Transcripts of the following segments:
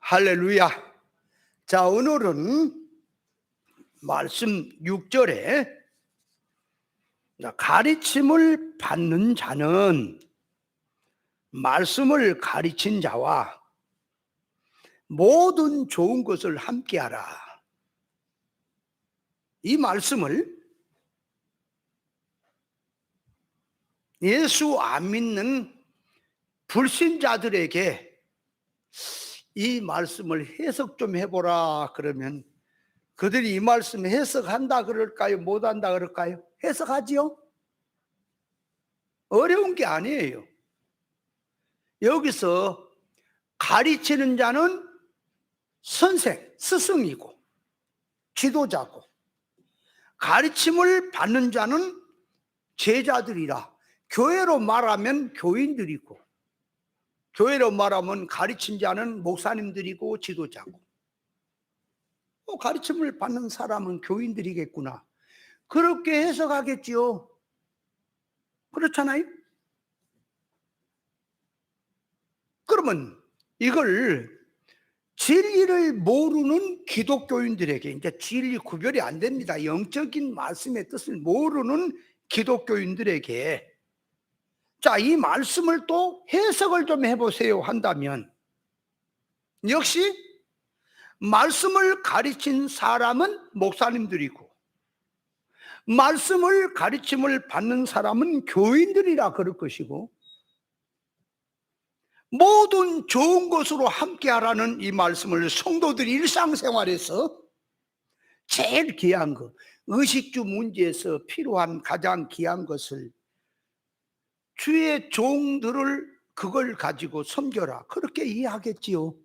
할렐루야. 자, 오늘은 말씀 6절에 가르침을 받는 자는 말씀을 가르친 자와 모든 좋은 것을 함께하라. 이 말씀을 예수 안 믿는 불신자들에게 이 말씀을 해석 좀 해보라 그러면 그들이 이 말씀 해석한다 그럴까요? 못한다 그럴까요? 해석하지요? 어려운 게 아니에요. 여기서 가르치는 자는 선생, 스승이고 지도자고, 가르침을 받는 자는 제자들이라. 교회로 말하면 교인들이고, 교회로 말하면 가르친 자는 목사님들이고 지도자고, 가르침을 받는 사람은 교인들이겠구나, 그렇게 해석하겠지요. 그렇잖아요. 그러면 이걸 진리를 모르는 기독교인들에게, 이제 진리 구별이 안 됩니다. 영적인 말씀의 뜻을 모르는 기독교인들에게, 자, 이 말씀을 또 해석을 좀 해보세요 한다면, 역시 말씀을 가르친 사람은 목사님들이고 말씀을 가르침을 받는 사람은 교인들이라 그럴 것이고, 모든 좋은 것으로 함께하라는 이 말씀을 성도들이 일상생활에서 제일 귀한 것, 의식주 문제에서 필요한 가장 귀한 것을 주의 종들을 그걸 가지고 섬겨라, 그렇게 이해하겠지요.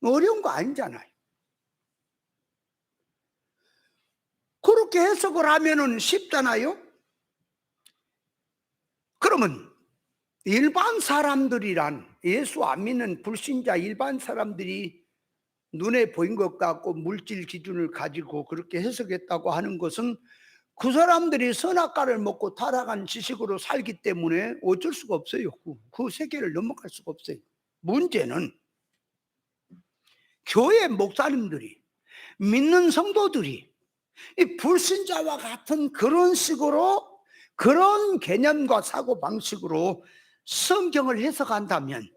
어려운 거 아니잖아요. 그렇게 해석을 하면은 쉽잖아요. 그러면 일반 사람들이란, 예수 안 믿는 불신자 일반 사람들이 눈에 보인 것 같고 물질 기준을 가지고 그렇게 해석했다고 하는 것은 그 사람들이 선악과를 먹고 타락한 지식으로 살기 때문에 어쩔 수가 없어요. 그 세계를 넘어갈 수가 없어요. 문제는 교회 목사님들이, 믿는 성도들이 이 불신자와 같은 그런 식으로, 그런 개념과 사고방식으로 성경을 해석한다면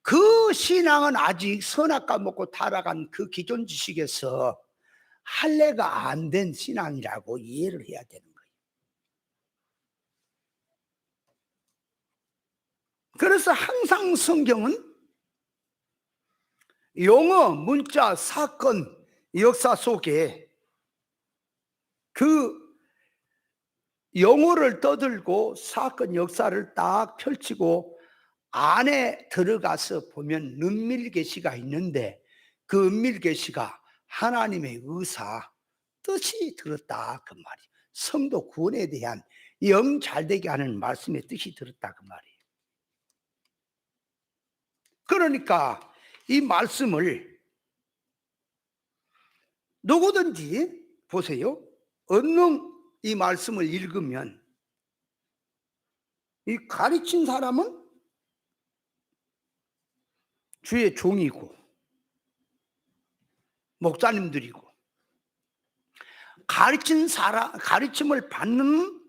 그 신앙은 아직 선악과 먹고 타락한 그 기존 지식에서 할례가 안 된 신앙이라고 이해를 해야 되는 거예요. 그래서 항상 성경은 용어, 문자, 사건, 역사 속에 그 용어를 떠들고 사건, 역사를 딱 펼치고 안에 들어가서 보면 은밀계시가 있는데, 그 은밀계시가 하나님의 의사, 뜻이 들었다 그 말이에요. 성도 구원에 대한 영 잘되게 하는 말씀의 뜻이 들었다 그 말이에요. 그러니까 이 말씀을 누구든지 보세요, 언능 이 말씀을 읽으면 이 가르친 사람은 주의 종이고 목사님들이고, 가르친 사람, 가르침을 받는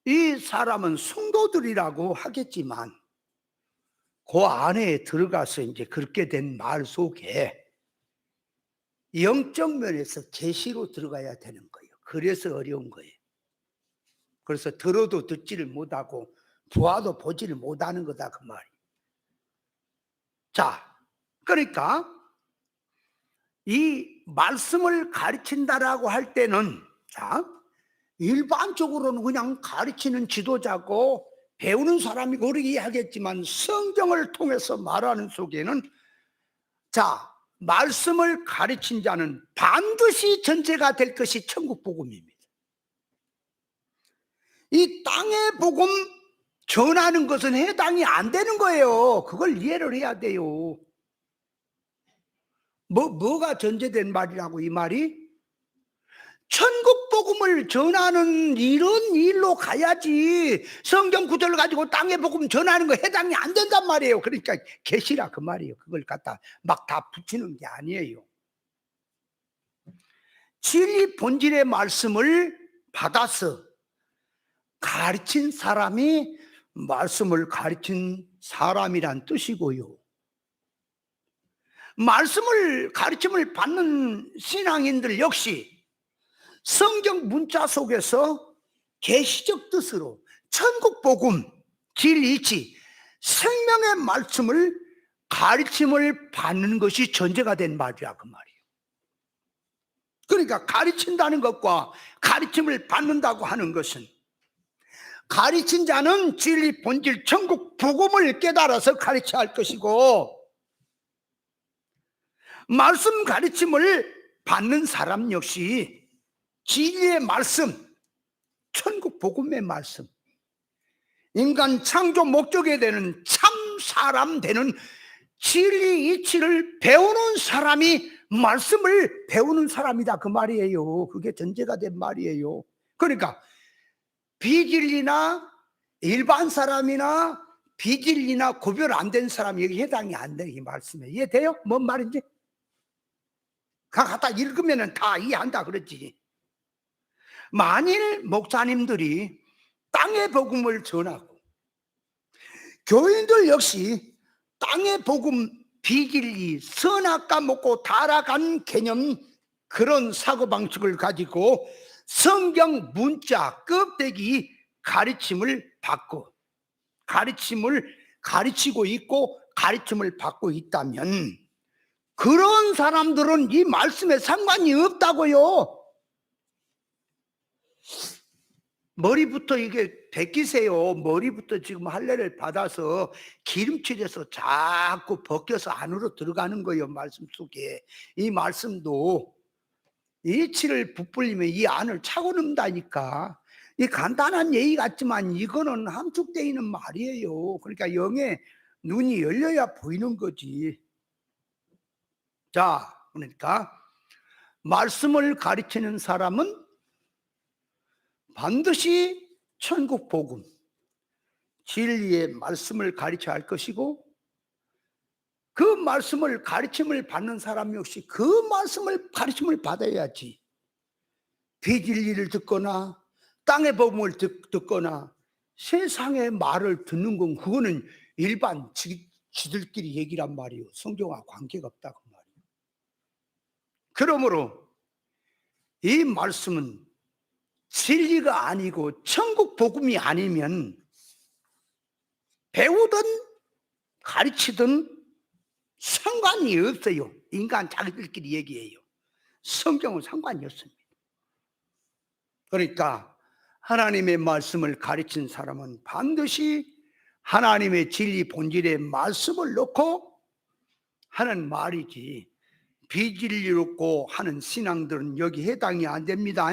이 사람은 성도들이라고 하겠지만, 그 안에 들어가서 이제 그렇게 된 말 속에 영적 면에서 계시로 들어가야 되는 거예요. 그래서 어려운 거예요. 그래서 들어도 듣지를 못하고 보아도 보지를 못하는 거다 그 말이에요. 자, 그러니까 이 말씀을 가르친다라고 할 때는, 자, 일반적으로는 그냥 가르치는 지도자고 배우는 사람이 그렇게 이해하겠지만, 성경을 통해서 말하는 속에는, 자, 말씀을 가르친 자는 반드시 전제가 될 것이 천국 복음입니다. 이 땅의 복음 전하는 것은 해당이 안 되는 거예요. 그걸 이해를 해야 돼요. 뭐가 전제된 말이라고 이 말이? 천국 복음을 전하는 이런 일로 가야지 성경 구절을 가지고 땅의 복음 전하는 거 해당이 안 된단 말이에요. 그러니까 계시라 그 말이에요. 그걸 갖다 막 다 붙이는 게 아니에요. 진리 본질의 말씀을 받아서 가르친 사람이 말씀을 가르친 사람이란 뜻이고요. 말씀을 가르침을 받는 신앙인들 역시 성경 문자 속에서 계시적 뜻으로 천국 복음, 진리이치, 생명의 말씀을 가르침을 받는 것이 전제가 된 말이야 그 말이에요. 그러니까 가르친다는 것과 가르침을 받는다고 하는 것은 가르친 자는 진리 본질 천국 복음을 깨달아서 가르쳐야 할 것이고, 말씀 가르침을 받는 사람 역시 진리의 말씀, 천국 복음의 말씀, 인간 창조 목적에 되는 참 사람 되는 진리 이치를 배우는 사람이 말씀을 배우는 사람이다 그 말이에요. 그게 전제가 된 말이에요. 그러니까 비진리나 일반 사람이나 비진리나 구별 안 된 사람이 여기 해당이 안 돼. 이 말씀에 이해돼요? 뭔 말인지? 갖다 읽으면 다 이해한다 그랬지. 만일 목사님들이 땅의 복음을 전하고 교인들 역시 땅의 복음, 비진리, 선악과 먹고 타락한 개념, 그런 사고방식을 가지고 성경 문자 껍데기 가르침을 받고 가르침을 가르치고 있고 가르침을 받고 있다면 그런 사람들은 이 말씀에 상관이 없다고요. 머리부터 이게 벗기세요. 머리부터 지금 할례를 받아서 기름칠해서 자꾸 벗겨서 안으로 들어가는 거예요. 말씀 속에. 이 말씀도 이치를 부풀리면 이 안을 차고 넘다니까. 이 간단한 예의 같지만 이거는 함축되어 있는 말이에요. 그러니까 영의 눈이 열려야 보이는 거지. 자, 그러니까 말씀을 가르치는 사람은 반드시 천국 복음, 진리의 말씀을 가르쳐야 할 것이고, 그 말씀을 가르침을 받는 사람 역시 그 말씀을 가르침을 받아야지. 비진리를 듣거나 땅의 복음을 듣거나 세상의 말을 듣는 건 그거는 일반 지들끼리 얘기란 말이에요. 성경과 관계가 없다고 말이에요. 그러므로 이 말씀은 진리가 아니고 천국 복음이 아니면 배우든 가르치든 상관이 없어요. 인간 자기들끼리 얘기해요. 성경은 상관이 없습니다. 그러니까 하나님의 말씀을 가르친 사람은 반드시 하나님의 진리 본질의 말씀을 놓고 하는 말이지, 비진리롭고 하는 신앙들은 여기 해당이 안 됩니다.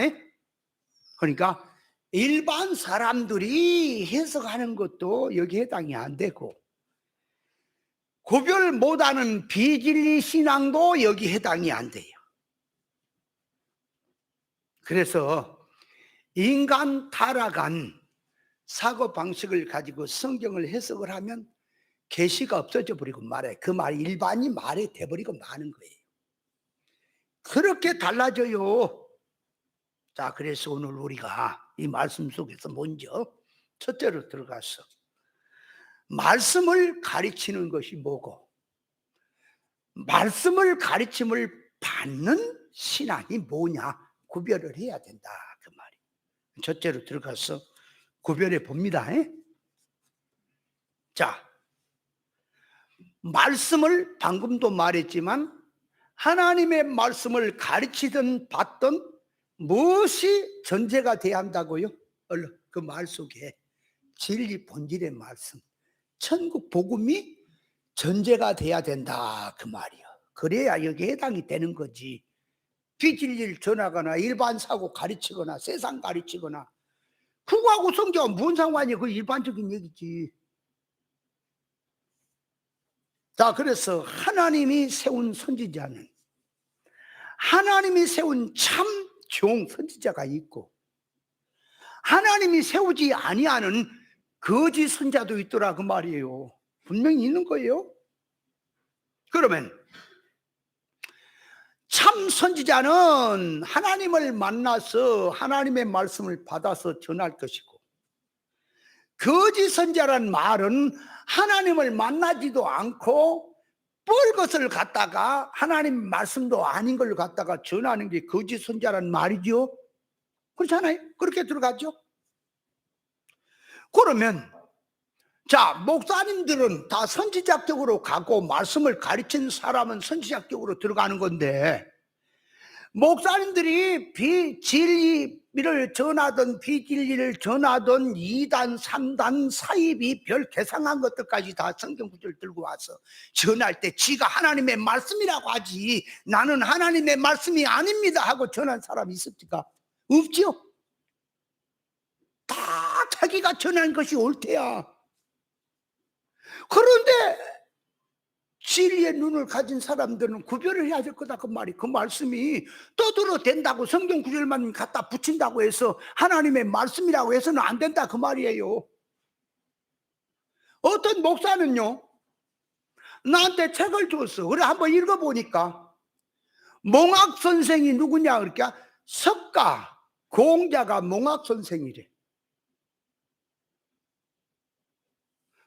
그러니까 일반 사람들이 해석하는 것도 여기 해당이 안 되고, 구별 못하는 비진리 신앙도 여기 해당이 안 돼요. 그래서 인간 타락한 사고방식을 가지고 성경을 해석을 하면 계시가 없어져 버리고 말해. 그 말이 일반이 말이 돼버리고 마는 거예요. 그렇게 달라져요. 자, 그래서 오늘 우리가 이 말씀 속에서 먼저 첫째로 들어가서 말씀을 가르치는 것이 뭐고, 말씀을 가르침을 받는 신앙이 뭐냐 구별을 해야 된다 그 말이에요. 첫째로 들어가서 구별해 봅니다. 자, 말씀을 방금도 말했지만 하나님의 말씀을 가르치든 받든 무엇이 전제가 돼야 한다고요? 얼른 그 말 속에 진리 본질의 말씀, 천국 복음이 전제가 돼야 된다 그 말이요. 그래야 여기 해당이 되는 거지. 비진리를 전하거나 일반 사고 가르치거나 세상 가르치거나 그거하고 성경은 무슨 상관이야? 그 일반적인 얘기지. 자, 그래서 하나님이 세운 선지자는, 하나님이 세운 참 종 선지자가 있고 하나님이 세우지 아니하는 거짓 선자도 있더라 그 말이에요. 분명히 있는 거예요. 그러면 참 선지자는 하나님을 만나서 하나님의 말씀을 받아서 전할 것이고, 거짓 선지자란 말은 하나님을 만나지도 않고 뻘 것을 갖다가 하나님 말씀도 아닌 걸 갖다가 전하는 게 거짓 선지자란 말이죠. 그렇잖아요. 그렇게 들어가죠. 그러면 자, 목사님들은 다 선지자격으로 가고 말씀을 가르치는 사람은 선지자격으로 들어가는 건데, 목사님들이 진리를 전하던 비진리를 전하던 2단, 3단, 사입이 별 개상한 것들까지 다 성경 구절을 들고 와서 전할 때 지가 하나님의 말씀이라고 하지 나는 하나님의 말씀이 아닙니다 하고 전한 사람이 있습니까? 없지요. 다 자기가 전한 것이 옳대야. 그런데 진리의 눈을 가진 사람들은 구별을 해야 될 거다 그 말이. 그 말씀이 떠들어 된다고 성경 구절만 갖다 붙인다고 해서 하나님의 말씀이라고 해서는 안 된다 그 말이에요. 어떤 목사는요 나한테 책을 줬어. 그래 한번 읽어보니까 몽학 선생이 누구냐 그러니까 석가 공자가 몽학 선생이래.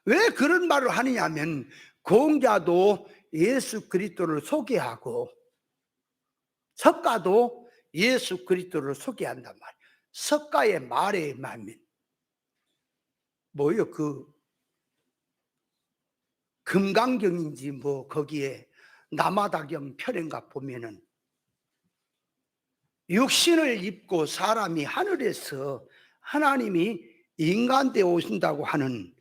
왜 그런 말을 하느냐면 공자도 예수 그리스도를 소개하고 석가도 예수 그리스도를 소개한단 말이에요. 석가의 말에 의하면 뭐요? 그 금강경인지 뭐 거기에 남하다경 편인가 보면은 육신을 입고 사람이 하늘에서 하나님이 인간되어 오신다고 하는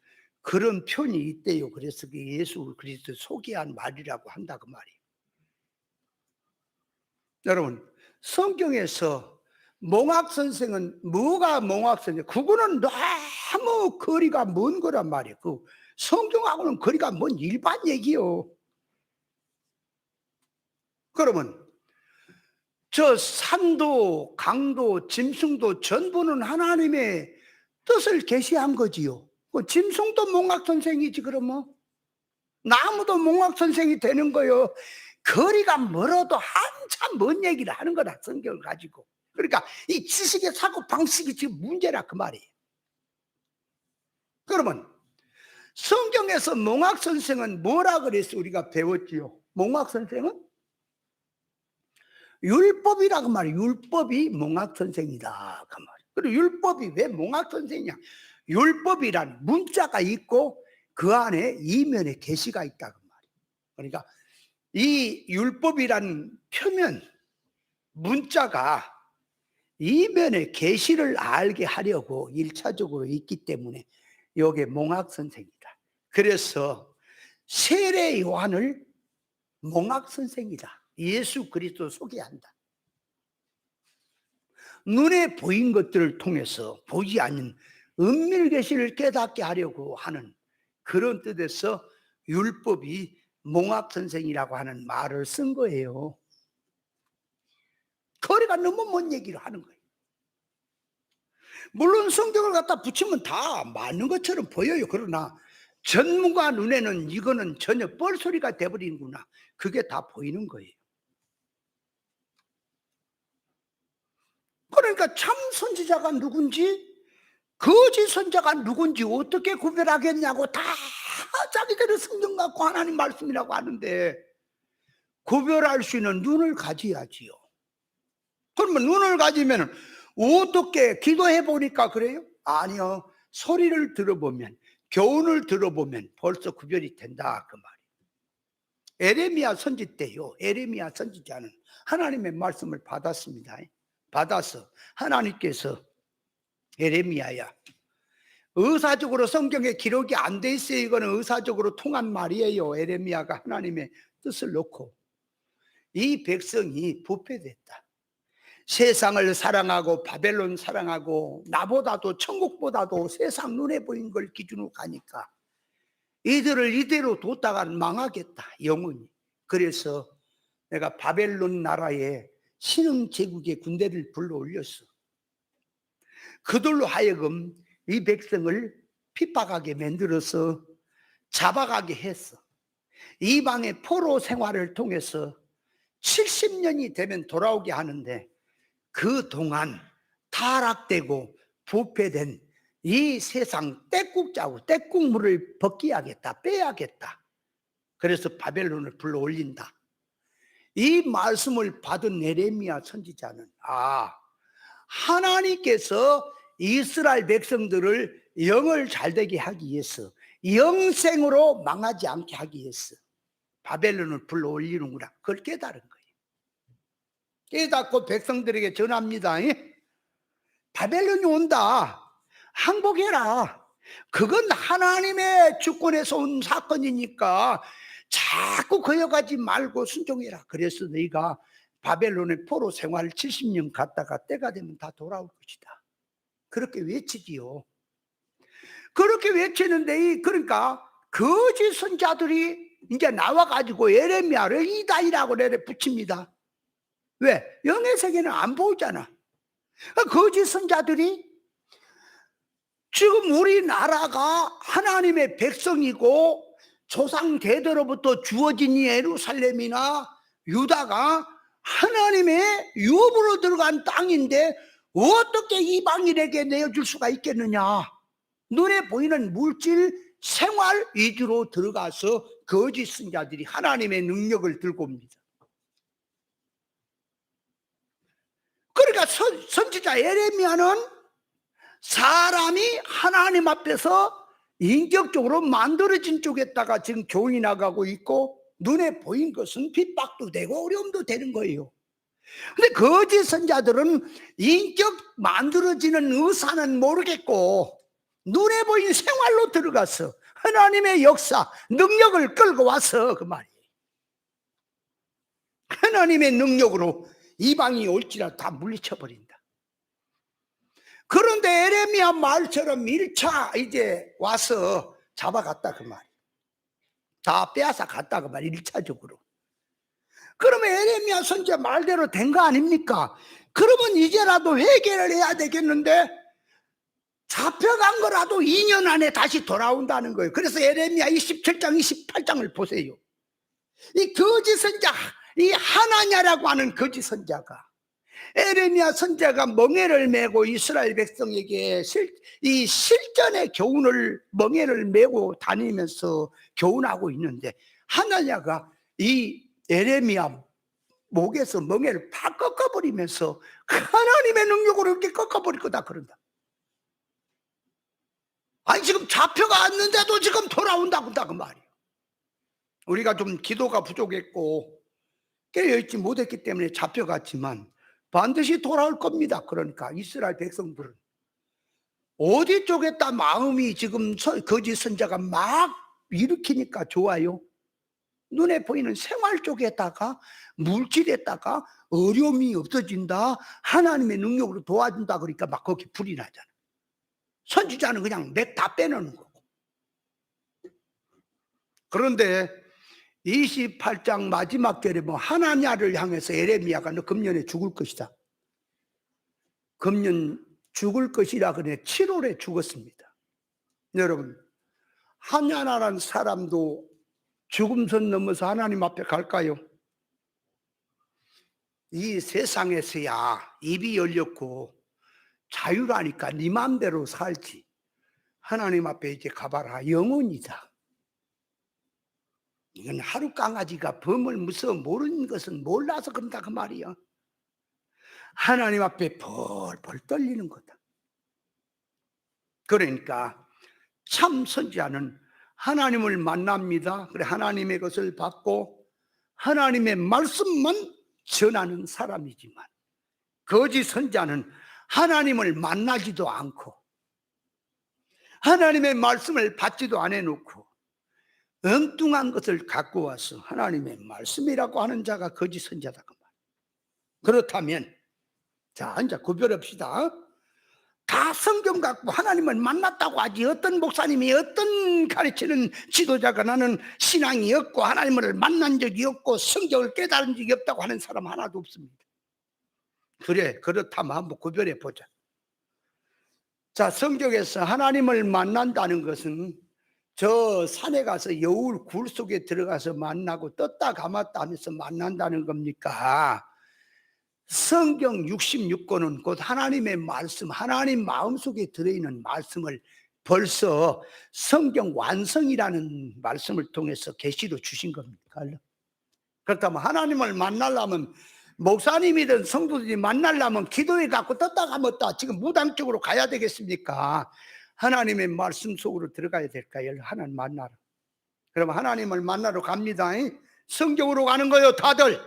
그런 표현이 있대요. 그래서 그 예수 그리스도 소개한 말이라고 한다 그 말이에요. 여러분 성경에서 몽학 선생은 뭐가 몽학 선생? 그거는 너무 거리가 먼 거란 말이에요. 그 성경하고는 거리가 먼 일반 얘기요. 그러면 저 산도 강도 짐승도 전부는 하나님의 뜻을 계시한 거지요. 그 짐승도 몽학 선생이지 그러면 나무도 몽학 선생이 되는 거요. 거리가 멀어도 한참 먼 얘기를 하는 거다 성경을 가지고. 그러니까 이 지식의 사고 방식이 지금 문제라 그 말이에요. 그러면 성경에서 몽학 선생은 뭐라 그래서 우리가 배웠지요? 몽학 선생은 율법이라고 말이에요. 율법이 몽학 선생이다 그 말이에요. 그리고 율법이 왜 몽학 선생이냐? 율법이란 문자가 있고 그 안에 이면에 계시가 있다 그 말이에요. 그러니까 이 율법이란 표면 문자가 이면에 계시를 알게 하려고 1차적으로 있기 때문에 이게 몽학 선생이다. 그래서 세례 요한을 몽학 선생이다. 예수 그리스도 소개한다. 눈에 보인 것들을 통해서 보지 않는 은밀 계시를 깨닫게 하려고 하는 그런 뜻에서 율법이 몽학 선생이라고 하는 말을 쓴 거예요. 거리가 너무 먼 얘기를 하는 거예요. 물론 성경을 갖다 붙이면 다 맞는 것처럼 보여요. 그러나 전문가 눈에는 이거는 전혀 뻘소리가 돼버리는구나. 그게 다 보이는 거예요. 그러니까 참 선지자가 누군지 거짓 선자가 누군지 어떻게 구별하겠냐고 다 자기들의 성경 갖고 하나님 말씀이라고 하는데 구별할 수 있는 눈을 가져야지요. 그러면 눈을 가지면 어떻게 기도해 보니까 그래요? 아니요. 소리를 들어보면 교훈을 들어보면 벌써 구별이 된다 그 말이에요. 에레미야 선지 때요. 에레미야 선지자는 하나님의 말씀을 받았습니다. 받아서 하나님께서 에레미야야 의사적으로 성경에 기록이 안 돼 있어요. 이거는 의사적으로 통한 말이에요. 에레미야가 하나님의 뜻을 놓고 이 백성이 부패됐다. 세상을 사랑하고 바벨론 사랑하고 나보다도 천국보다도 세상 눈에 보인 걸 기준으로 가니까 이들을 이대로 뒀다가 망하겠다 영원히. 그래서 내가 바벨론 나라에 신흥 제국의 군대를 불러올렸어. 그들로 하여금 이 백성을 핍박하게 만들어서 잡아가게 했어. 이방의 포로 생활을 통해서 70년이 되면 돌아오게 하는데, 그동안 타락되고 부패된 이 세상 떼국자고 떼국물을 벗기야겠다, 빼야겠다. 그래서 바벨론을 불러올린다. 이 말씀을 받은 예레미야 선지자는 하나님께서 이스라엘 백성들을 영을 잘되게 하기 위해서, 영생으로 망하지 않게 하기 위해서 바벨론을 불러올리는구나, 그걸 깨달은 거예요. 깨닫고 백성들에게 전합니다. 바벨론이 온다, 항복해라. 그건 하나님의 주권에서 온 사건이니까 자꾸 거역하지 말고 순종해라. 그래서 너희가 바벨론의 포로 생활 70년 갔다가 때가 되면 다 돌아올 것이다. 그렇게 외치지요. 그렇게 외치는데, 그러니까 거짓 선자들이 이제 나와가지고 예레미야를 이다이라고 내려 붙입니다. 왜? 영의 세계는 안 보이잖아. 거짓 선자들이 지금 우리나라가 하나님의 백성이고 조상 대대로부터 주어진 예루살렘이나 유다가 하나님의 유업으로 들어간 땅인데 어떻게 이방인에게 내어줄 수가 있겠느냐. 눈에 보이는 물질 생활 위주로 들어가서 거짓 선자들이 하나님의 능력을 들고 옵니다. 그러니까 선지자 예레미야는 사람이 하나님 앞에서 인격적으로 만들어진 쪽에다가 지금 교훈이 나가고 있고, 눈에 보인 것은 핍박도 되고 어려움도 되는 거예요. 근데 거짓 선자들은 인격 만들어지는 의사는 모르겠고 눈에 보인 생활로 들어가서 하나님의 역사, 능력을 끌고 와서 그 말이에요. 하나님의 능력으로 이방이 올지라도 다 물리쳐버린다. 그런데 예레미야 말처럼 1차 이제 와서 잡아갔다 그 말이에요. 다 빼앗아 갔다 그 말이에요. 1차적으로. 그러면 예레미야 선지자 말대로 된 거 아닙니까? 그러면 이제라도 회개를 해야 되겠는데 잡혀간 거라도 2년 안에 다시 돌아온다는 거예요. 그래서 예레미야 27장 28장을 보세요. 이 거짓 선자, 이 하나냐라고 하는 거짓 선자가, 예레미야 선자가 멍에를 메고 이스라엘 백성에게 이 실전의 교훈을 멍에를 메고 다니면서 교훈하고 있는데, 하나냐가 이 예레미야 목에서 멍에를 팍 꺾어버리면서 하나님의 능력으로 이렇게 꺾어버릴 거다 그런다. 아니 지금 잡혀갔는데도 지금 돌아온다고 그 말이에요. 우리가 좀 기도가 부족했고 깨어있지 못했기 때문에 잡혀갔지만 반드시 돌아올 겁니다. 그러니까 이스라엘 백성들은 어디 쪽에다 마음이 지금 거짓 선자가 막 일으키니까 좋아요. 눈에 보이는 생활 쪽에다가 물질에다가 어려움이 없어진다, 하나님의 능력으로 도와준다 그러니까 막 거기 불이 나잖아. 선지자는 그냥 맥 다 빼놓는 거고. 그런데 28장 마지막 절에 뭐 하나냐를 향해서 예레미야가 너 금년에 죽을 것이다, 금년 죽을 것이라 그래 7월에 죽었습니다. 여러분, 하나냐라는 사람도 죽음선 넘어서 하나님 앞에 갈까요? 이 세상에서야 입이 열렸고 자유라니까 네 맘대로 살지, 하나님 앞에 이제 가봐라 영원이다. 이건 하루 강아지가 범을 무서워 모르는 것은 몰라서 그런다 그 말이야. 하나님 앞에 벌벌 떨리는 거다. 그러니까 참 선지자는 하나님을 만납니다. 그래 하나님의 것을 받고 하나님의 말씀만 전하는 사람이지만, 거짓 선지자는 하나님을 만나지도 않고 하나님의 말씀을 받지도 안 해놓고 엉뚱한 것을 갖고 와서 하나님의 말씀이라고 하는 자가 거짓 선지자다 그 말. 그렇다면 자 이제 구별합시다. 다 성경 갖고 하나님을 만났다고 하지, 어떤 목사님이 어떤 가르치는 지도자가 나는 신앙이 없고 하나님을 만난 적이 없고 성경을 깨달은 적이 없다고 하는 사람 하나도 없습니다. 그래, 그렇다면 한번 구별해 보자. 자, 성경에서 하나님을 만난다는 것은 저 산에 가서 여울 굴 속에 들어가서 만나고 떴다 감았다 하면서 만난다는 겁니까? 성경 66권은 곧 하나님의 말씀, 하나님 마음속에 들어있는 말씀을 벌써 성경 완성이라는 말씀을 통해서 계시로 주신 겁니까? 그렇다면 하나님을 만나려면, 목사님이든 성도들이 만나려면 기도해 갖고 떴다 감았다 지금 무당적으로 가야 되겠습니까? 하나님의 말씀 속으로 들어가야 될까요? 하나님 만나러. 그러면 하나님을 만나러 갑니다. 성경으로 가는 거예요, 다들.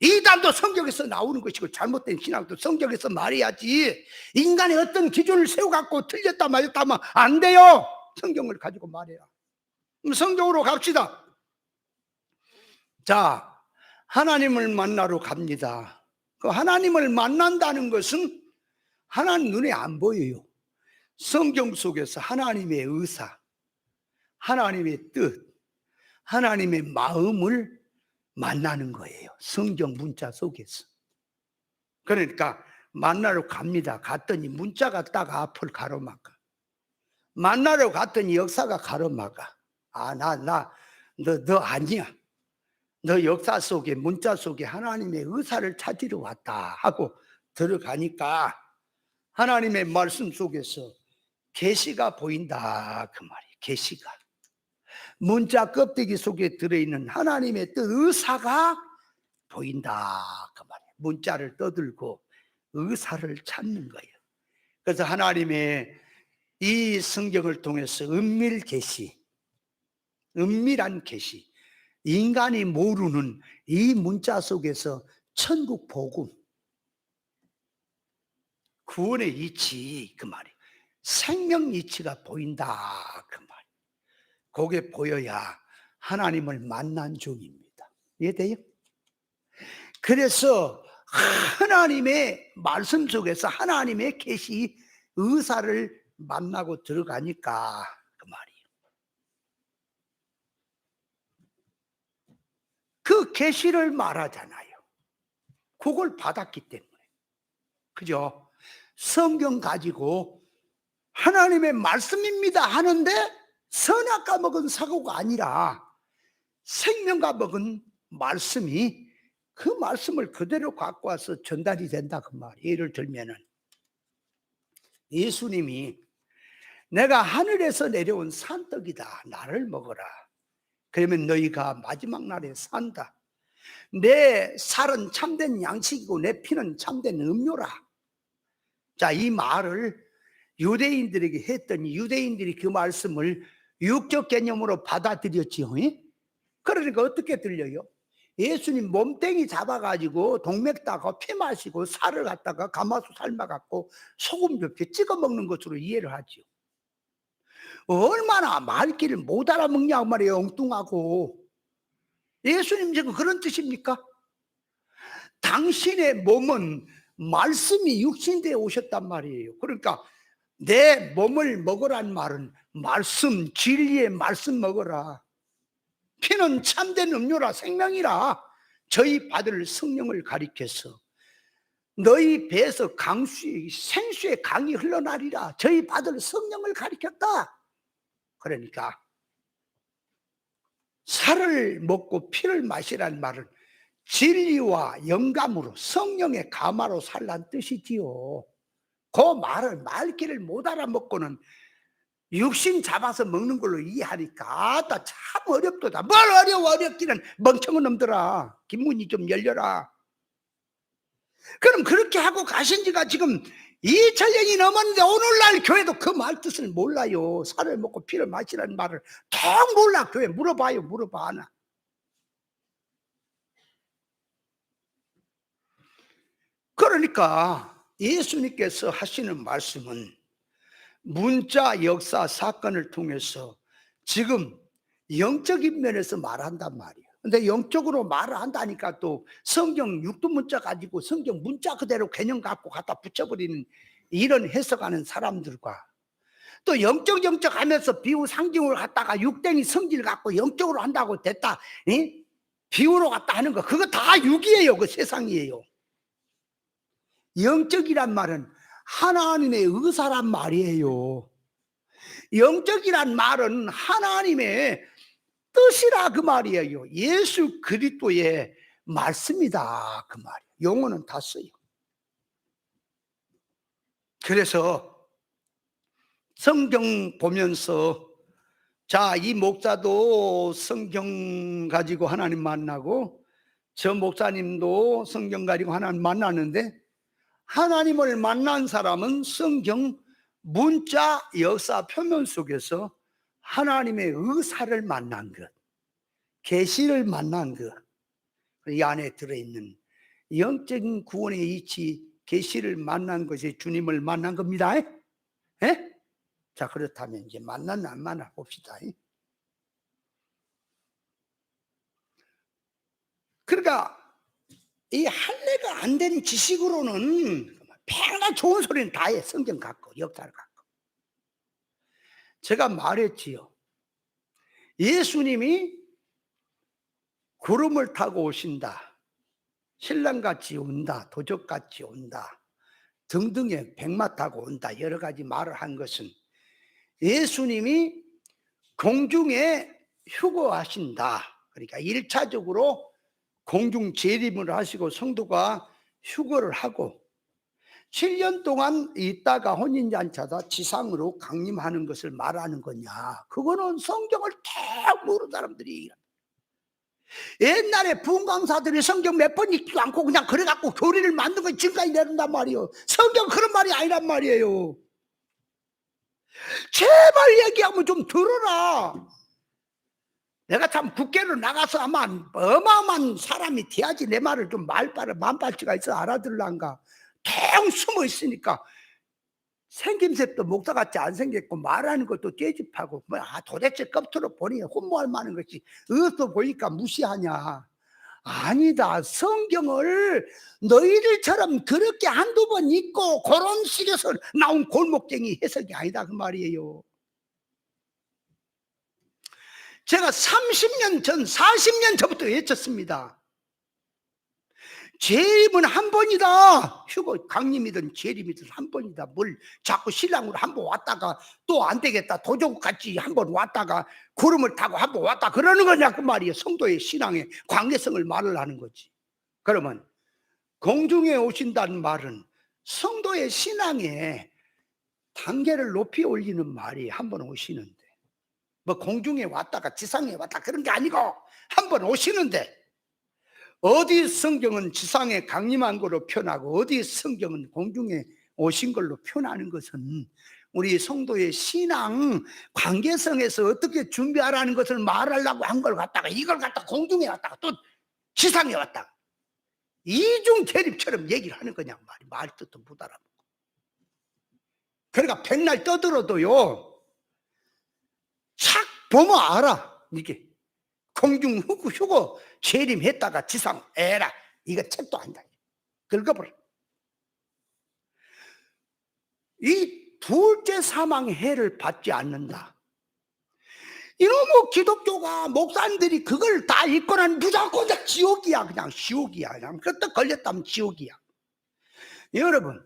이단도 성경에서 나오는 것이고 잘못된 신앙도 성경에서 말해야지. 인간의 어떤 기준을 세워갖고 틀렸다 말렸다 하면 안 돼요. 성경을 가지고 말해야. 그럼 성경으로 갑시다. 자, 하나님을 만나러 갑니다. 그 하나님을 만난다는 것은 하나님 눈에 안 보여요. 성경 속에서 하나님의 의사, 하나님의 뜻, 하나님의 마음을 만나는 거예요. 성경 문자 속에서. 그러니까 만나러 갑니다. 갔더니 문자가 딱 앞을 가로막아. 만나러 갔더니 역사가 가로막아. 아, 너 아니야. 너 역사 속에, 문자 속에 하나님의 의사를 찾으러 왔다 하고 들어가니까 하나님의 말씀 속에서 계시가 보인다 그 말이에요. 계시가. 문자 껍데기 속에 들어있는 하나님의 뜻, 의사가 보인다 그 말이에요. 문자를 떠들고 의사를 찾는 거예요. 그래서 하나님의 이 성경을 통해서 은밀 계시, 은밀한 계시, 인간이 모르는 이 문자 속에서 천국 복음, 구원의 이치 그 말이에요. 생명 이치가 보인다 그 말이에요. 그게 보여야 하나님을 만난 중입니다. 이해돼요? 그래서 하나님의 말씀 속에서 하나님의 계시, 의사를 만나고 들어가니까 그 말이에요. 그 계시를 말하잖아요. 그걸 받았기 때문에. 그죠? 성경 가지고 하나님의 말씀입니다 하는데 선악과 먹은 사고가 아니라 생명과 먹은 말씀이 그 말씀을 그대로 갖고 와서 전달이 된다 그 말이에요. 예를 들면은 예수님이 내가 하늘에서 내려온 산떡이다. 나를 먹어라. 그러면 너희가 마지막 날에 산다. 내 살은 참된 양식이고 내 피는 참된 음료라. 자, 이 말을 유대인들에게 했더니 유대인들이 그 말씀을 육적 개념으로 받아들였지요. 그러니까 어떻게 들려요? 예수님 몸뚱이 잡아가지고 동맥 따고 피 마시고 살을 갖다가 가마솥 삶아갖고 소금 몇 찍어 먹는 것으로 이해를 하지요. 얼마나 말귀를 못 알아먹냐고 말이에요. 엉뚱하고. 예수님 지금 그런 뜻입니까? 당신의 몸은 말씀이 육신되어 오셨단 말이에요. 그러니까 내 몸을 먹으란 말은 말씀, 진리의 말씀 먹어라. 피는 참된 음료라, 생명이라. 저희 받을 성령을 가리켜서 너희 배에서 생수의 강이 흘러나리라. 저희 받을 성령을 가리켰다. 그러니까 살을 먹고 피를 마시라는 말은 진리와 영감으로 성령의 감화로 살란 뜻이지요. 그 말을 말귀를 못 알아먹고는 육신 잡아서 먹는 걸로 이해하니까 아따 참 어렵도다. 뭘 어렵기는 멍청한 놈들아. 김문이 좀 열려라. 그럼 그렇게 하고 가신 지가 지금 2000년이 넘었는데 오늘날 교회도 그 말 뜻을 몰라요. 살을 먹고 피를 마시라는 말을 통 몰라. 교회 물어봐요. 물어봐 하나. 그러니까 예수님께서 하시는 말씀은 문자 역사 사건을 통해서 지금 영적인 면에서 말한단 말이에요. 근데 영적으로 말을 한다니까 또 성경 육두문자 가지고 성경 문자 그대로 개념 갖고 갖다 붙여버리는 이런 해석하는 사람들과 또 영적 하면서 비유 상징을 갖다가 육댕이 성질 갖고 영적으로 한다고 됐다. 비유로 갖다 하는 거 그거 다 육이에요. 그 세상이에요. 영적이란 말은 하나님의 의사란 말이에요. 영적이란 말은 하나님의 뜻이라 그 말이에요. 예수 그리스도의 말씀이다 그 말이에요. 용어는 다 써요. 그래서 성경 보면서 자, 이 목사도 성경 가지고 하나님 만나고 저 목사님도 성경 가지고 하나님 만났는데, 하나님을 만난 사람은 성경 문자 역사 표면 속에서 하나님의 의사를 만난 것, 계시를 만난 것, 이 안에 들어있는 영적인 구원의 이치, 계시를 만난 것이 주님을 만난 겁니다. 에? 자, 그렇다면 이제 만났나 안 만나 봅시다. 그러니까 이 할례가 안 된 지식으로는 백날 좋은 소리는 다 해. 성경 갖고 역사를 갖고. 제가 말했지요. 예수님이 구름을 타고 오신다, 신랑같이 온다, 도적같이 온다 등등의 백마 타고 온다, 여러 가지 말을 한 것은 예수님이 공중에 휴거하신다. 그러니까 1차적으로 공중 재림을 하시고 성도가 휴거를 하고 7년 동안 있다가 혼인잔치하다 지상으로 강림하는 것을 말하는 거냐. 그거는 성경을 쭉 모르는 사람들이, 옛날에 부흥강사들이 성경 몇 번 읽지도 않고 그냥 그래갖고 교리를 만든 거 지금까지 내린단 말이에요. 성경 그런 말이 아니란 말이에요. 제발 얘기하면 좀 들어라. 내가 참 국회로 나가서 아마 어마어마한 사람이 돼야지 내 말을 좀 만발치가 있어 알아들란가. 텅 숨어 있으니까 생김새도 목사 같지 안 생겼고 말하는 것도 째집하고 도대체 겉으로 보니 혼모할 만한 것이 어디서 보니까 무시하냐. 아니다. 성경을 너희들처럼 그렇게 한두 번 읽고 그런 식에서 나온 골목쟁이 해석이 아니다 그 말이에요. 제가 30년 전 40년 전부터 외쳤습니다. 재림은 한 번이다. 휴거 강림이든 재림이든 한 번이다. 뭘 자꾸 신랑으로 한 번 왔다가 또 안 되겠다 도적같이 한 번 왔다가 구름을 타고 한 번 왔다 그러는 거냐 그 말이에요. 성도의 신앙의 관계성을 말을 하는 거지. 그러면 공중에 오신다는 말은 성도의 신앙의 단계를 높이 올리는 말이 한 번 오시는데, 뭐 공중에 왔다가 지상에 왔다 그런 게 아니고 한 번 오시는데, 어디 성경은 지상에 강림한 걸로 표현하고 어디 성경은 공중에 오신 걸로 표현하는 것은 우리 성도의 신앙 관계성에서 어떻게 준비하라는 것을 말하려고 한 걸 갖다가 이걸 갖다가 공중에 왔다가 또 지상에 왔다가 이중 대립처럼 얘기를 하는 거냐 말이. 말 뜻도 못 알아보고. 그러니까 백날 떠들어도요 착 보면 알아. 이게 공중 휴거 재림했다가 지상 에라 이거 책도 안다. 긁어버려. 이 둘째 사망의 해를 받지 않는다. 이놈의 기독교가 목사님들이 그걸 다 읽고 나면 무조건 지옥이야. 그냥 지옥이야. 그냥 그때 걸렸다면 지옥이야. 여러분,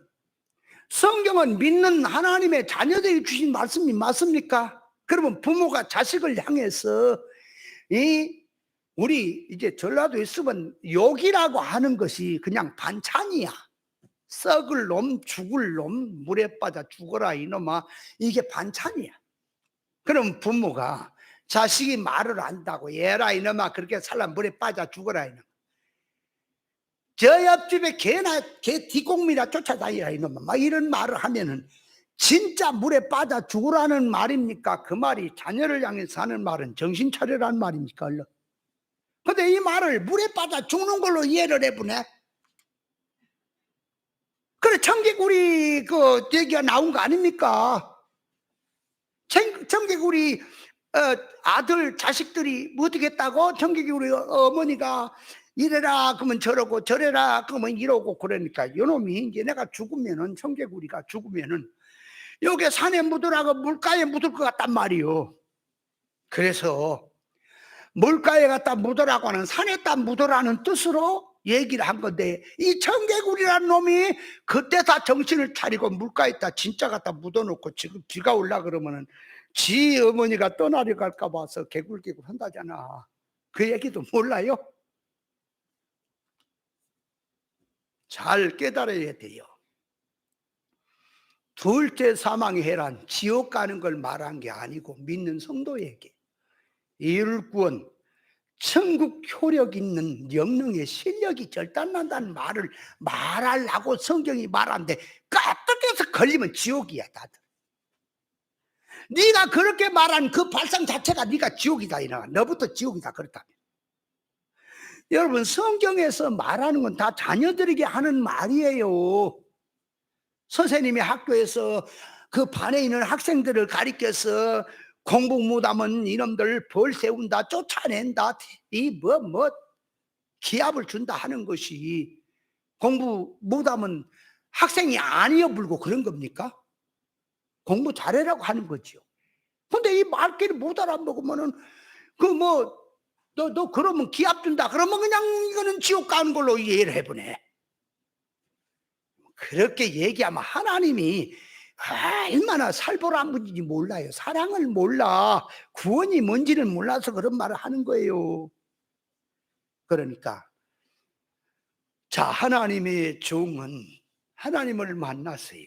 성경은 믿는 하나님의 자녀들이 주신 말씀이 맞습니까? 그러면 부모가 자식을 향해서 우리 이제 전라도에 있으면 욕이라고 하는 것이 그냥 반찬이야. 썩을 놈, 죽을 놈, 물에 빠져 죽어라 이놈아, 이게 반찬이야. 그럼 부모가 자식이 말을 안다고 얘라 이놈아 그렇게 살라 물에 빠져 죽어라 이놈아, 저 옆집에 개 뒷공미나 쫓아다니라 이놈아, 막 이런 말을 하면은 진짜 물에 빠져 죽으라는 말입니까? 그 말이 자녀를 향해서 하는 말은 정신 차려라는 말입니까? 얼른. 근데 이 말을 물에 빠져 죽는 걸로 이해를 해보네. 그래 청개구리 그 얘기가 나온 거 아닙니까? 청개구리 아들 자식들이 뭐 어떻게 했다고? 청개구리 어머니가 이래라 그러면 저러고 저래라 그러면 이러고 그러니까 요놈이 이제 내가 죽으면은 청개구리가 죽으면은 여기 산에 묻으라고 물가에 묻을 것 같단 말이요. 그래서 물가에 갖다 묻으라고 하는 산에다 묻으라는 뜻으로 얘기를 한 건데, 이 청개구리라는 놈이 그때 다 정신을 차리고 물가에다 진짜 갖다 묻어놓고 지금 비가 올라 그러면은 지 어머니가 떠나려 갈까 봐서 개굴개굴 한다잖아. 그 얘기도 몰라요? 잘 깨달아야 돼요. 둘째 사망의 해란 지옥 가는 걸 말한 게 아니고 믿는 성도에게 이를 구원, 천국 효력 있는 영능의 실력이 절단난다는 말을 말하려고 성경이 말하는데 까뜩해서 걸리면 지옥이야 다들. 네가 그렇게 말한 그 발상 자체가 네가 지옥이다 이나 너부터 지옥이다 그렇다면. 여러분 성경에서 말하는 건 다 자녀들에게 하는 말이에요. 선생님이 학교에서 그 반에 있는 학생들을 가리켜서 공부 못하면 이놈들 벌 세운다 쫓아낸다 이 뭐 기합을 준다 하는 것이 공부 못하면 학생이 아니어 불고 그런 겁니까? 공부 잘해라고 하는 거죠. 근데 이 말귀를 못 알아먹으면은 너 그러면 기합 준다 그러면 그냥 이거는 지옥 가는 걸로 이해를 해보네. 그렇게 얘기하면 하나님이 얼마나 살벌한 분인지 몰라요. 사랑을 몰라. 구원이 뭔지를 몰라서 그런 말을 하는 거예요. 그러니까 자, 하나님의 종은 하나님을 만났어요.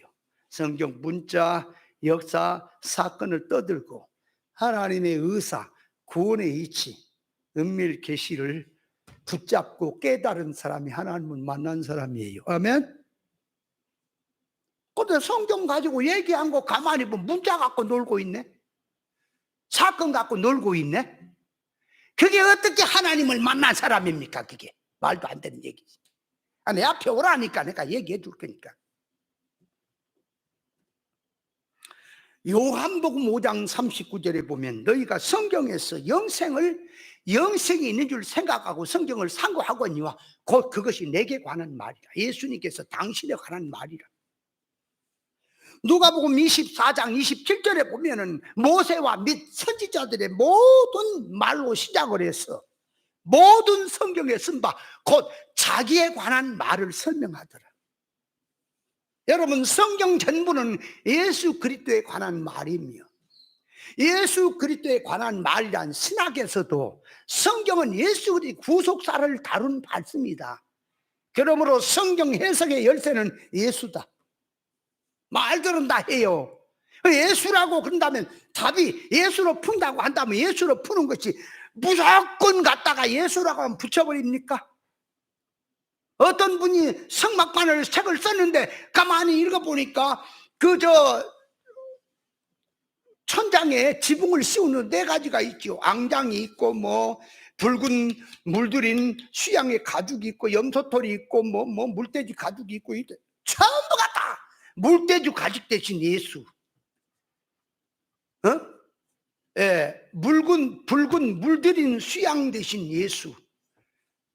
성경 문자, 역사, 사건을 떠들고 하나님의 의사, 구원의 이치, 은밀 계시를 붙잡고 깨달은 사람이 하나님을 만난 사람이에요. 아멘? 근데 성경 가지고 얘기한 거 가만히 보면 문자 갖고 놀고 있네. 사건 갖고 놀고 있네. 그게 어떻게 하나님을 만난 사람입니까? 그게 말도 안 되는 얘기지. 내 앞에 오라니까 내가 얘기해 줄 거니까. 요한복음 5장 39절에 보면 너희가 성경에서 영생이 있는 줄 생각하고 성경을 상고하거니와 곧 그것이 내게 관한 말이라. 예수님께서 당신에 관한 말이라. 누가복음 24장 27절에 보면은 모세와 및 선지자들의 모든 말로 시작을 해서 모든 성경에 쓴 바 곧 자기에 관한 말을 설명하더라. 여러분 성경 전부는 예수 그리스도에 관한 말이며 예수 그리스도에 관한 말이란 신학에서도 성경은 예수 그리스도 구속사를 다룬 말씀이다. 그러므로 성경 해석의 열쇠는 예수다. 말들은 다 해요. 예수라고 그런다면 답이 예수로 푼다고 한다면 예수로 푸는 것이 무조건 갖다가 예수라고 하면 붙여버립니까? 어떤 분이 성막판을 책을 썼는데 가만히 읽어보니까 천장에 지붕을 씌우는 4가지가 있죠. 앙장이 있고 붉은 물들인 수양의 가죽이 있고 염소털이 있고 물돼지 가죽이 있고 전부 같다. 물돼지 가죽 대신 예수. 붉은 물들인 수양 대신 예수.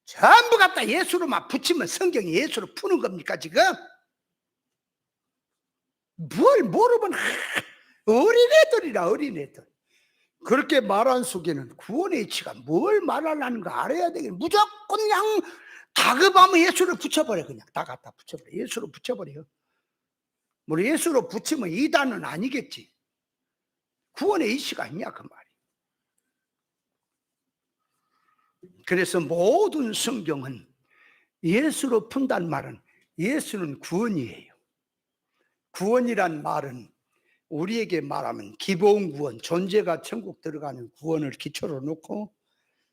전부 갖다 예수로만 붙이면 성경이 예수로 푸는 겁니까 지금? 뭘 모르면 어린애들이라 어린애들. 그렇게 말한 속에는 구원의 이치가 뭘 말하려는 거 알아야 되겠네. 무조건 그냥 다급하면 예수를 붙여버려. 그냥 다 갖다 붙여버려. 예수로 붙여버려. 뭐 예수로 붙이면 이단은 아니겠지. 구원의 이치가 있냐 그 말이. 그래서 모든 성경은 예수로 푼다는 말은 예수는 구원이에요. 구원이란 말은 우리에게 말하면 기본 구원, 존재가 천국 들어가는 구원을 기초로 놓고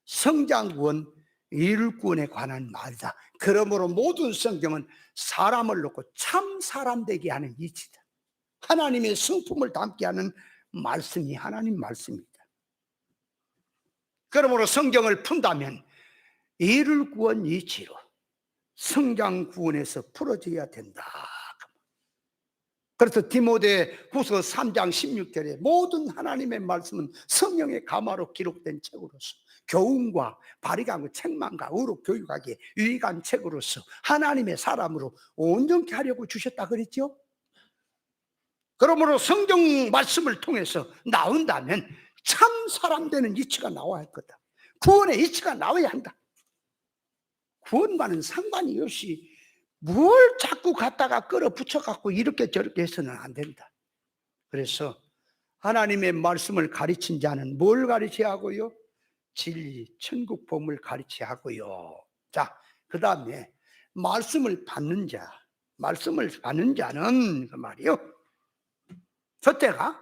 성장 구원, 이룰 구원에 관한 말이다. 그러므로 모든 성경은 사람을 놓고 참 사람 되게 하는 이치다. 하나님의 성품을 담게 하는 말씀이 하나님 말씀입니다. 그러므로 성경을 푼다면 이룰 구원 이치로 성장 구원에서 풀어져야 된다. 그래서 디모데 후서 3장 16절에 모든 하나님의 말씀은 성령의 감화로 기록된 책으로서 교훈과 바리감과 책망과 의로 교육하기에 유익한 책으로서 하나님의 사람으로 온전케 하려고 주셨다 그랬죠. 그러므로 성경 말씀을 통해서 나온다면 참 사람 되는 이치가 나와야 할 거다. 구원의 이치가 나와야 한다. 구원과는 상관이 없이 뭘 자꾸 갖다가 끌어붙여 갖고 이렇게 저렇게 해서는 안 된다. 그래서 하나님의 말씀을 가르친 자는 뭘 가르쳐야 하고요? 진리, 천국 복음을 가르쳐야 하고요. 자, 그 다음에 말씀을 받는 자는 그 말이요. 첫째가,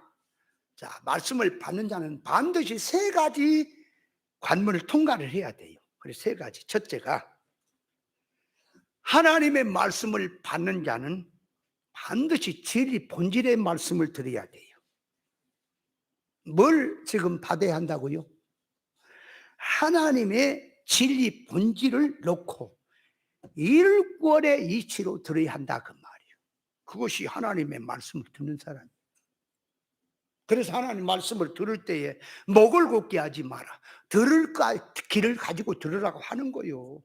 자, 말씀을 받는 자는 반드시 세 가지 관문을 통과를 해야 돼요. 그래서 세 가지. 첫째가, 하나님의 말씀을 받는 자는 반드시 진리 본질의 말씀을 들어야 돼요. 뭘 지금 받아야 한다고요? 하나님의 진리 본질을 놓고 일권의 이치로 들어야 한다 그 말이에요. 그것이 하나님의 말씀을 듣는 사람이에요. 그래서 하나님 말씀을 들을 때에 목을 곧게 하지 마라. 들을 길을 가지고 들으라고 하는 거예요.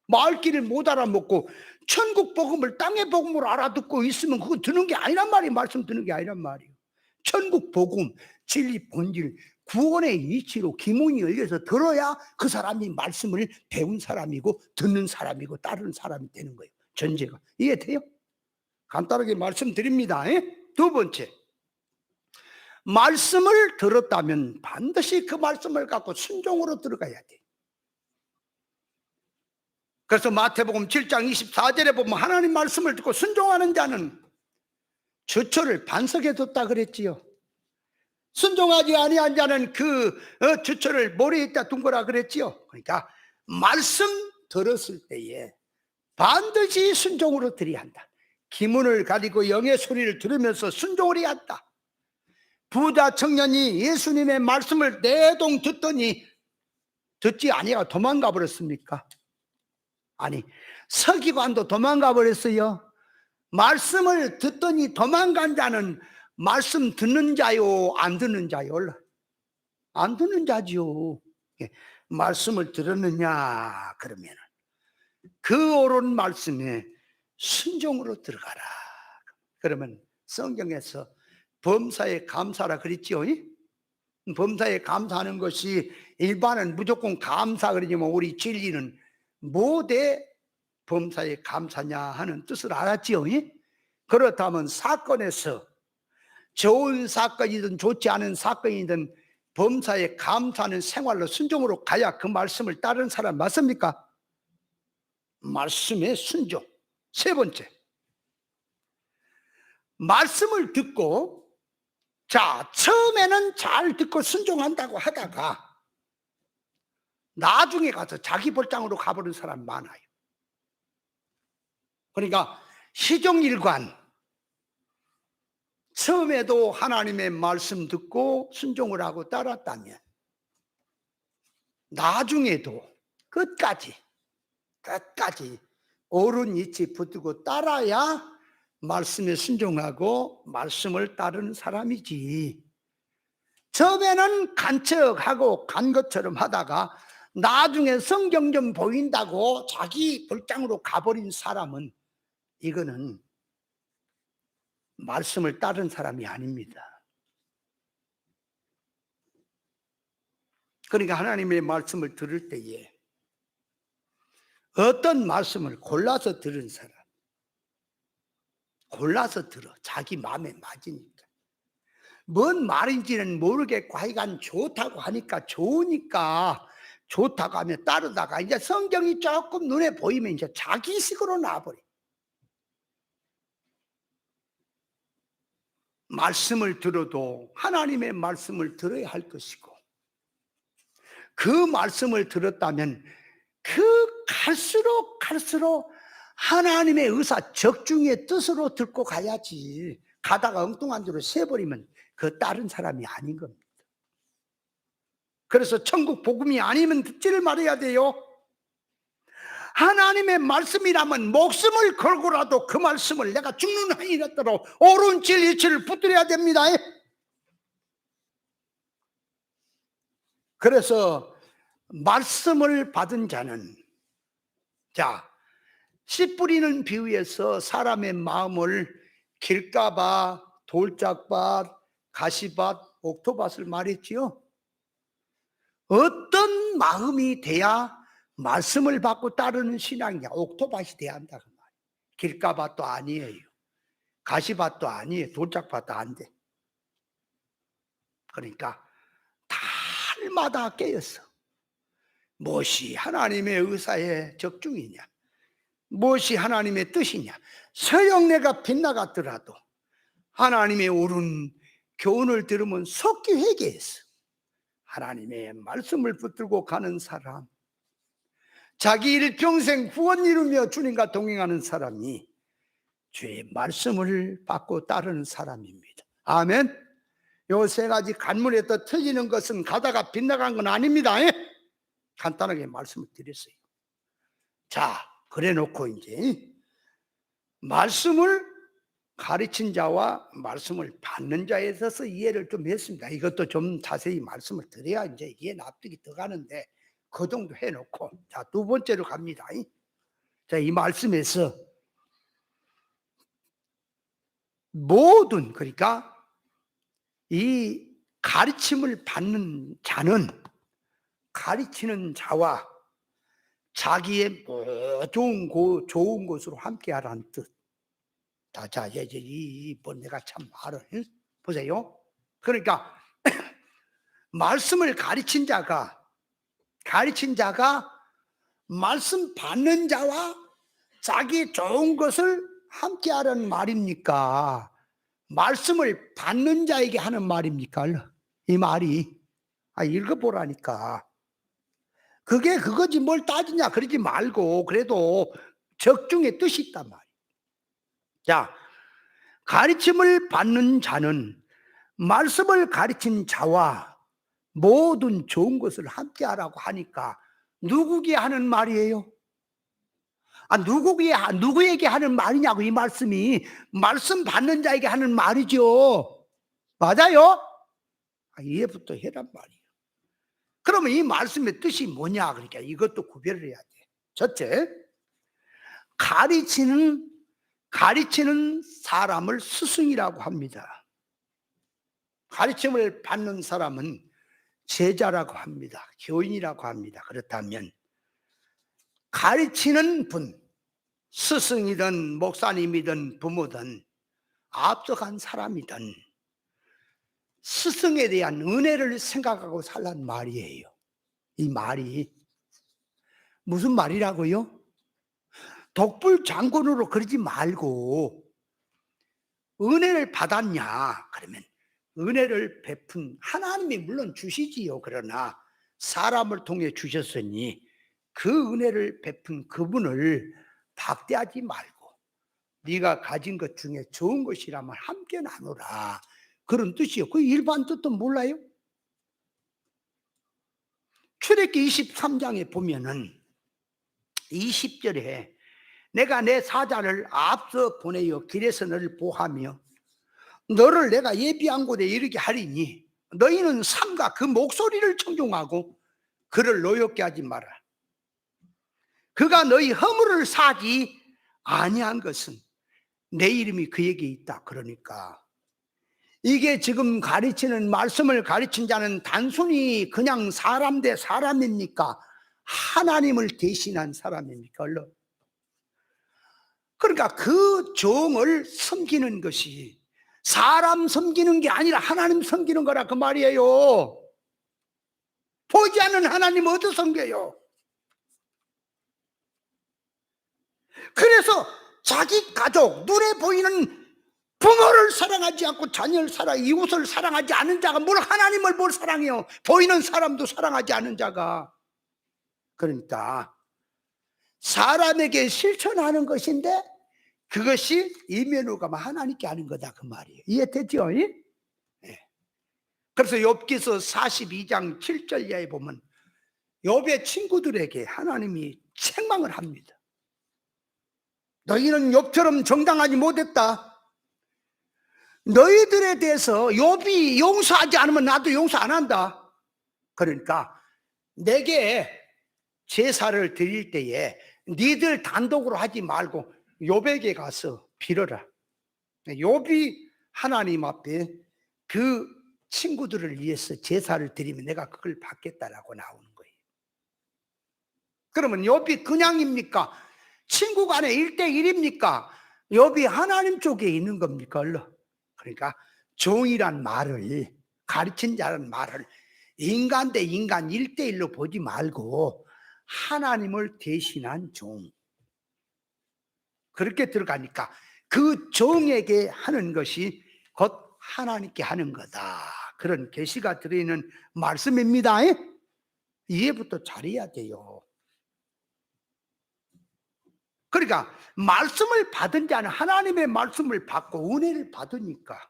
말귀를 못 알아먹고 천국 복음을 땅의 복음으로 알아듣고 있으면 그거 듣는 게 아니란 말이에요. 말씀 듣는 게 아니란 말이에요. 천국 복음, 진리 본질, 구원의 이치로 기문이 열려서 들어야 그 사람이 말씀을 배운 사람이고 듣는 사람이고 따르는 사람이 되는 거예요. 전제가. 이해돼요? 간단하게 말씀드립니다. 두 번째, 말씀을 들었다면 반드시 그 말씀을 갖고 순종으로 들어가야 돼요. 그래서 마태복음 7장 24절에 보면 하나님 말씀을 듣고 순종하는 자는 주초를 반석에 뒀다 그랬지요. 순종하지 아니한 자는 그 주초를 모래에다 둔 거라 그랬지요. 그러니까 말씀 들었을 때에 반드시 순종으로 들어야 한다. 기문을 가지고 영의 소리를 들으면서 순종을 해야 한다. 부자 청년이 예수님의 말씀을 내동 듣더니 듣지 아니하고 도망가 버렸습니까? 아니, 서기관도 도망가 버렸어요. 말씀을 듣더니 도망간 자는 말씀 듣는 자요, 안 듣는 자요? 안 듣는 자지요. 말씀을 들었느냐 그러면 그 옳은 말씀에 순종으로 들어가라. 그러면 성경에서 범사에 감사라 그랬지요. 범사에 감사하는 것이 일반은 무조건 감사 그러지만 우리 진리는 뭐대 범사에 감사냐 하는 뜻을 알았지요. 그렇다면 사건에서 좋은 사건이든 좋지 않은 사건이든 범사에 감사하는 생활로 순종으로 가야 그 말씀을 따르는 사람 맞습니까? 말씀의 순종. 세 번째, 말씀을 듣고, 자, 처음에는 잘 듣고 순종한다고 하다가 나중에 가서 자기 볼장으로 가버린 사람 많아요. 그러니까 시종일관, 처음에도 하나님의 말씀 듣고 순종을 하고 따랐다면 나중에도 끝까지 옳은 이치 붙들고 따라야 말씀에 순종하고 말씀을 따르는 사람이지. 처음에는 간척하고 간 것처럼 하다가 나중에 성경 좀 보인다고 자기 볼장으로 가버린 사람은 이거는 말씀을 따른 사람이 아닙니다. 그러니까 하나님의 말씀을 들을 때에 어떤 말씀을 골라서 들은 사람, 골라서 들어. 자기 마음에 맞으니까. 뭔 말인지는 모르겠고 하여간 좋다고 하니까 좋으니까 좋다고 하면 따르다가 이제 성경이 조금 눈에 보이면 이제 자기식으로 나와버려. 말씀을 들어도 하나님의 말씀을 들어야 할 것이고 그 말씀을 들었다면 그 갈수록 하나님의 의사 적중의 뜻으로 듣고 가야지. 가다가 엉뚱한 대로 세버리면 그 다른 사람이 아닌 겁니다. 그래서 천국 복음이 아니면 듣지를 말아야 돼요. 하나님의 말씀이라면 목숨을 걸고라도 그 말씀을 내가 죽는 한이 되도록 옳은 진리를 붙들어야 됩니다. 그래서 말씀을 받은 자는, 자, 씨 뿌리는 비유에서 사람의 마음을 길가밭, 돌짝밭, 가시밭, 옥토밭을 말했지요. 어떤 마음이 돼야 말씀을 받고 따르는 신앙이야. 옥토밭이 돼야 한다 그 말이야. 길가밭도 아니에요. 가시밭도 아니에요. 돌짝밭도 안 돼. 그러니까 달마다 깨었어. 무엇이 하나님의 의사의 적중이냐, 무엇이 하나님의 뜻이냐. 서영내가 빗나갔더라도 하나님의 옳은 교훈을 들으면 속기 회개했어. 하나님의 말씀을 붙들고 가는 사람, 자기 일평생 후원 이루며 주님과 동행하는 사람이 주의 말씀을 받고 따르는 사람입니다. 아멘. 요 세 가지 간문에서 터지는 것은 가다가 빗나간 건 아닙니다. 간단하게 말씀을 드렸어요. 자, 그래 놓고 이제 말씀을 가르친 자와 말씀을 받는 자에 있어서 이해를 좀 했습니다. 이것도 좀 자세히 말씀을 드려야 이제 이해 납득이 더 가는데 그 정도 해놓고, 자, 두 번째로 갑니다. 자, 이 말씀에서 모든, 그러니까 이 가르침을 받는 자는 가르치는 자와 자기의 좋은 곳으로 함께하라는 뜻. 자, 이번 내가 참 말을 보세요. 그러니까 말씀을 가르친 자가 말씀 받는 자와 자기 좋은 것을 함께하라는 말입니까? 말씀을 받는 자에게 하는 말입니까? 이 말이 읽어보라니까. 그게 그거지 뭘 따지냐 그러지 말고 그래도 적중의 뜻이 있단 말이에요. 자, 가르침을 받는 자는 말씀을 가르친 자와 모든 좋은 것을 함께하라고 하니까 누구에게 하는 말이에요? 누구에게 하는 말이냐고. 이 말씀이 말씀 받는 자에게 하는 말이죠. 맞아요? 이해부터 해란 말이에요. 그러면 이 말씀의 뜻이 뭐냐? 그러니까 이것도 구별을 해야 돼. 첫째, 가르치는 사람을 스승이라고 합니다. 가르침을 받는 사람은 제자라고 합니다. 교인이라고 합니다. 그렇다면 가르치는 분, 스승이든 목사님이든 부모든 앞서간 사람이든 스승에 대한 은혜를 생각하고 살란 말이에요. 이 말이 무슨 말이라고요? 독불장군으로 그러지 말고 은혜를 받았냐 그러면 은혜를 베푼 하나님이 물론 주시지요. 그러나 사람을 통해 주셨으니 그 은혜를 베푼 그분을 박대하지 말고 네가 가진 것 중에 좋은 것이라면 함께 나누라, 그런 뜻이요. 그 일반 뜻도 몰라요? 출애굽기 23장에 보면은 20절에 내가 내 사자를 앞서 보내어 길에서 너를 보하며 너를 내가 예비한 곳에 이르게 하리니 너희는 삼가 그 목소리를 청종하고 그를 노엽게 하지 마라. 그가 너희 허물을 사지 아니한 것은 내 이름이 그에게 있다. 그러니까 이게 지금 가르치는 말씀을 가르친 자는 단순히 그냥 사람 대 사람입니까? 하나님을 대신한 사람입니까? 그러니까 그 종을 섬기는 것이 사람 섬기는 게 아니라 하나님 섬기는 거라 그 말이에요. 보지 않는 하나님 어디서 섬겨요? 그래서 자기 가족, 눈에 보이는 부모를 사랑하지 않고 자녀를 이웃을 사랑하지 않은 자가 하나님을 뭘 사랑해요? 보이는 사람도 사랑하지 않은 자가. 그러니까 사람에게 실천하는 것인데 그것이 이면으로 하나님께 하는 거다 그 말이에요. 이해됐죠? 네. 그래서 욥기서 42장 7절 이하에 보면 욥의 친구들에게 하나님이 책망을 합니다. 너희는 욥처럼 정당하지 못했다. 너희들에 대해서 욥이 용서하지 않으면 나도 용서 안 한다. 그러니까 내게 제사를 드릴 때에 니들 단독으로 하지 말고 욥에게 가서 빌어라. 욥이 하나님 앞에 그 친구들을 위해서 제사를 드리면 내가 그걸 받겠다라고 나오는 거예요. 그러면 욥이 그냥입니까? 친구 간에 1대1입니까? 욥이 하나님 쪽에 있는 겁니까? 그러니까 종이란 말을, 가르친 자란 말을 인간 대 인간 1대1로 보지 말고 하나님을 대신한 종, 그렇게 들어가니까 그 종에게 하는 것이 곧 하나님께 하는 거다, 그런 계시가 들어있는 말씀입니다. 이해부터 잘해야 돼요. 그러니까 말씀을 받은 자는 하나님의 말씀을 받고 은혜를 받으니까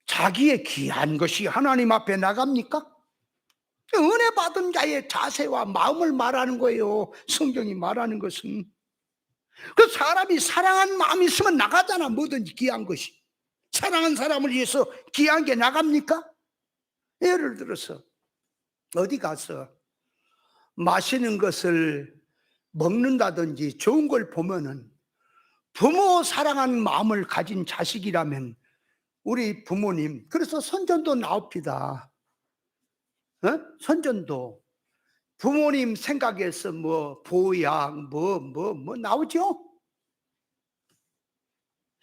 자기의 귀한 것이 하나님 앞에 나갑니까? 은혜 받은 자의 자세와 마음을 말하는 거예요, 성경이 말하는 것은. 그 사람이 사랑한 마음이 있으면 나가잖아, 뭐든지 귀한 것이. 사랑한 사람을 위해서 귀한 게 나갑니까? 예를 들어서 어디 가서 맛있는 것을 먹는다든지 좋은 걸 보면은, 부모 사랑하는 마음을 가진 자식이라면 우리 부모님, 그래서 선전도 나옵니다. 선전도 부모님 생각에서 뭐 보약 뭐 나오죠?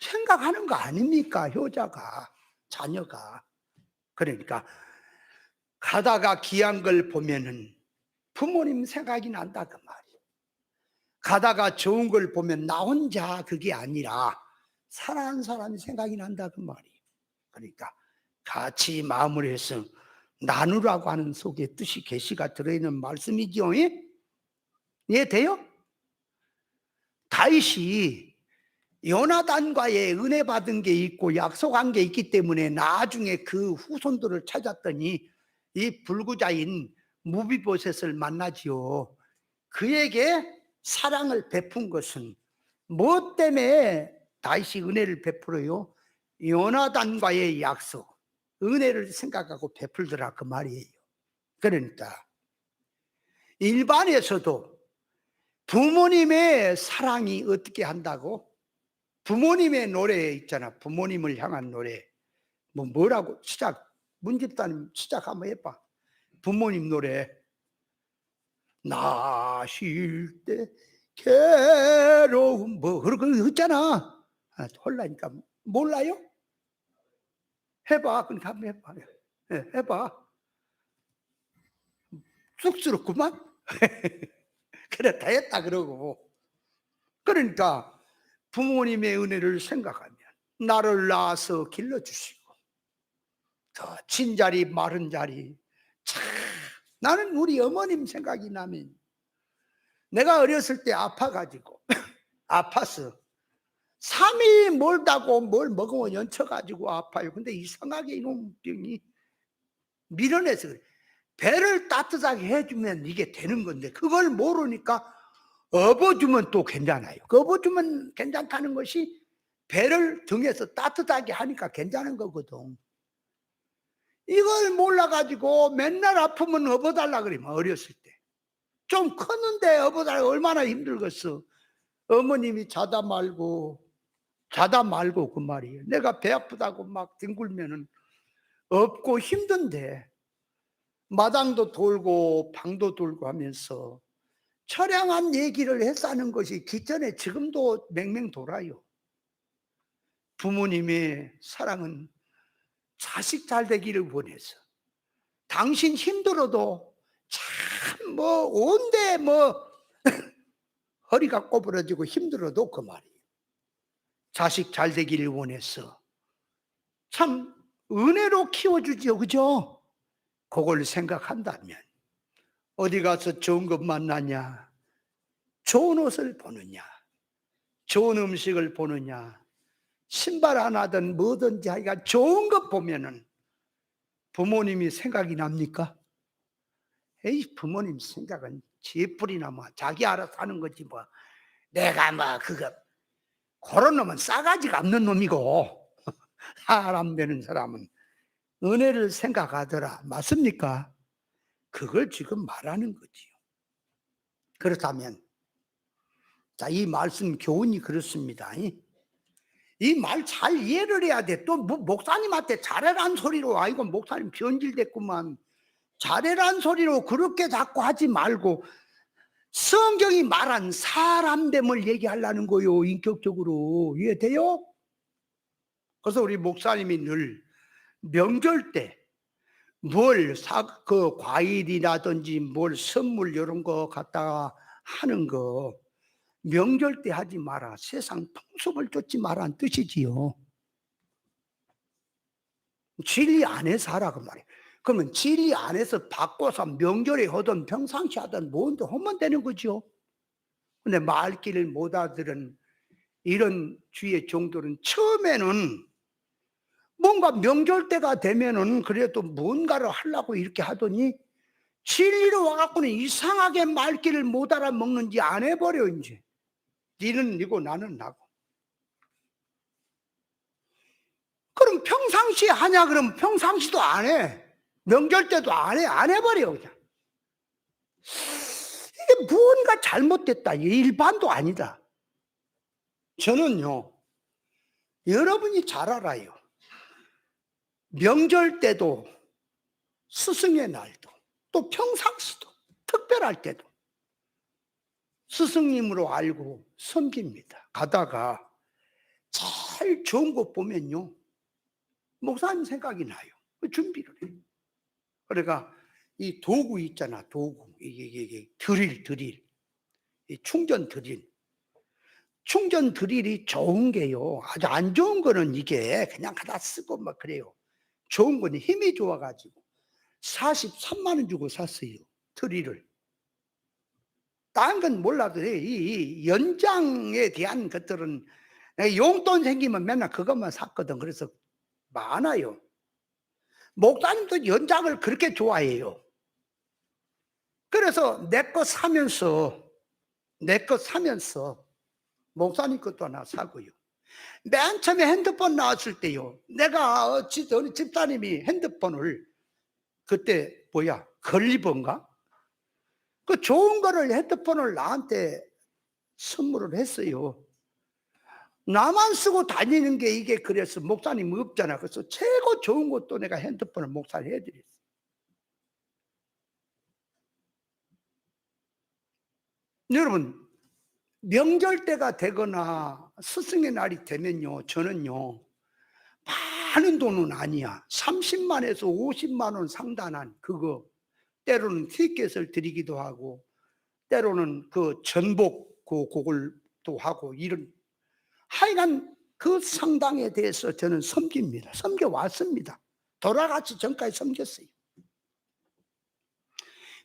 생각하는 거 아닙니까, 효자가, 자녀가. 그러니까 가다가 귀한 걸 보면은 부모님 생각이 난다, 그 말이에요. 가다가 좋은 걸 보면 나 혼자 그게 아니라 사랑하는 사람이 생각이 난다, 그 말이에요. 그러니까 같이 마음을 해서 나누라고 하는 속에 뜻이, 계시가 들어있는 말씀이죠. 이해돼요? 다윗이 요나단과의 은혜 받은 게 있고 약속한 게 있기 때문에 나중에 그 후손들을 찾았더니 이 불구자인 무비보셋을 만나지요. 그에게 사랑을 베푼 것은 무엇 때문에 다윗이 은혜를 베풀어요? 요나단과의 약속, 은혜를 생각하고 베풀더라, 그 말이에요. 그러니까 일반에서도 부모님의 사랑이 어떻게 한다고? 부모님의 노래 있잖아, 부모님을 향한 노래. 뭐라고 문집사님 시작 한번 해봐. 부모님 노래. 나쉴 때 괴로움 그런 거 있잖아. 홀라니까 몰라요? 해봐. 그러니까 한번 해봐. 해봐. 쑥스럽구만. 그래, 다 했다 그러고. 그러니까 부모님의 은혜를 생각하면 나를 낳아서 길러주시고 더 친자리 마른 자리, 참 나는 우리 어머님 생각이 나면, 내가 어렸을 때 아파가지고 아파서 3일 멀다고 뭘 먹으면 연쳐가지고 아파요. 근데 이상하게 이놈 병이 밀어내서 그래. 배를 따뜻하게 해주면 이게 되는 건데 그걸 모르니까 업어주면 또 괜찮아요. 그 업어주면 괜찮다는 것이 배를 등에서 따뜻하게 하니까 괜찮은 거거든. 이걸 몰라가지고 맨날 아프면 업어달라 그러면, 어렸을 때. 좀 컸는데 업어달라 얼마나 힘들겠어. 어머님이 자다 말고 그 말이에요. 내가 배 아프다고 막 뒹굴면은 없고 힘든데 마당도 돌고 방도 돌고 하면서 처량한 얘기를 했다는 것이 기전에 지금도 맹맹 돌아요. 부모님의 사랑은 자식 잘 되기를 원해서, 당신 힘들어도 참 온데 허리가 꼬부러지고 힘들어도 그 말이에요. 자식 잘 되기를 원해서 참 은혜로 키워주죠, 그죠? 그걸 생각한다면 어디 가서 좋은 것 만나냐, 좋은 옷을 보느냐, 좋은 음식을 보느냐, 신발 하나든 뭐든지 하여간 좋은 것 보면은 부모님이 생각이 납니까? 에이, 부모님 생각은 지뿔이나 자기 알아서 하는 거지 내가 그거, 그런 놈은 싸가지가 없는 놈이고 사람 되는 사람은 은혜를 생각하더라. 맞습니까? 그걸 지금 말하는 거지요. 그렇다면 자, 이 말씀 교훈이 그렇습니다. 이 말 잘 이해를 해야 돼. 또 목사님한테 잘해란 소리로, 아이고 목사님 변질됐구만, 잘해란 소리로 그렇게 자꾸 하지 말고 성경이 말한 사람됨을 얘기하려는 거요. 인격적으로. 이해돼요? 그래서 우리 목사님이 늘 명절 때 그 과일이라든지 뭘 선물 이런 거 갖다가 하는 거 명절 때 하지 마라. 세상 풍습을 쫓지 마라는 뜻이지요. 진리 안에서 하라 그 말이에요. 그러면 진리 안에서 바꿔서 명절에 하든 평상시 하든 뭔데 하면 되는 거죠. 근데 말귀를 못 알아들은 이런 주의 종들은 처음에는 뭔가 명절 때가 되면은 그래도 뭔가를 하려고 이렇게 하더니 진리로 와갖고는 이상하게 말귀를 못 알아먹는지 안 해버려. 이제 니는 니고 나는 나고. 그럼 평상시에 하냐 그러면 평상시도 안 해. 명절 때도 안 해. 안 해버려 그냥. 이게 무언가 잘못됐다. 일반도 아니다. 저는요, 여러분이 잘 알아요. 명절 때도 스승의 날도 또 평상시도 특별할 때도 스승님으로 알고 섬깁니다. 가다가 제일 좋은 것 보면요, 목사님 생각이 나요. 준비를 해. 그러니까 이 도구 있잖아, 도구. 이게 드릴. 이 충전 드릴. 충전 드릴이 좋은 게요. 아주 안 좋은 거는 이게 그냥 갖다 쓰고 막 그래요. 좋은 거는 힘이 좋아가지고 43만 원 주고 샀어요. 드릴을. 다른 건 몰라도 이 연장에 대한 것들은 용돈 생기면 맨날 그것만 샀거든. 그래서 많아요. 목사님도 연장을 그렇게 좋아해요. 그래서 내 거 사면서 목사님 것도 하나 사고요. 맨 처음에 핸드폰 나왔을 때요, 내가 어느 집사님이 핸드폰을 그때 걸리번가? 그 좋은 거를 핸드폰을 나한테 선물을 했어요. 나만 쓰고 다니는 게 이게 그래서 목사님 없잖아. 그래서 최고 좋은 것도 내가 핸드폰을 목사님 해드렸어요. 여러분, 명절 때가 되거나 스승의 날이 되면요, 저는요, 많은 돈은 아니야. 30만에서 50만 원 상단한 그거, 때로는 티켓을 드리기도 하고, 때로는 그 전복 그걸 또 하고, 이런 하여간 그 상당에 대해서 저는 섬깁니다. 섬겨왔습니다. 돌아가기 전까지 섬겼어요.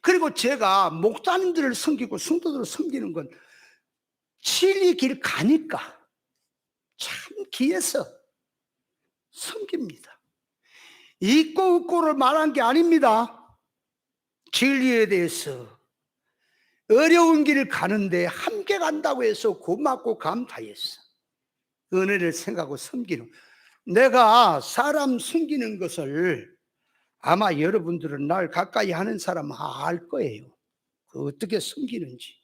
그리고 제가 목사님들을 섬기고 성도들을 섬기는 건 진리 길 가니까 참 귀해서 섬깁니다. 있고 없고를 말한 게 아닙니다. 진리에 대해서 어려운 길을 가는데 함께 간다고 해서 고맙고 감사했어. 은혜를 생각하고 섬기는. 내가 사람 섬기는 것을 아마 여러분들은 날 가까이 하는 사람은 알 거예요. 어떻게 섬기는지.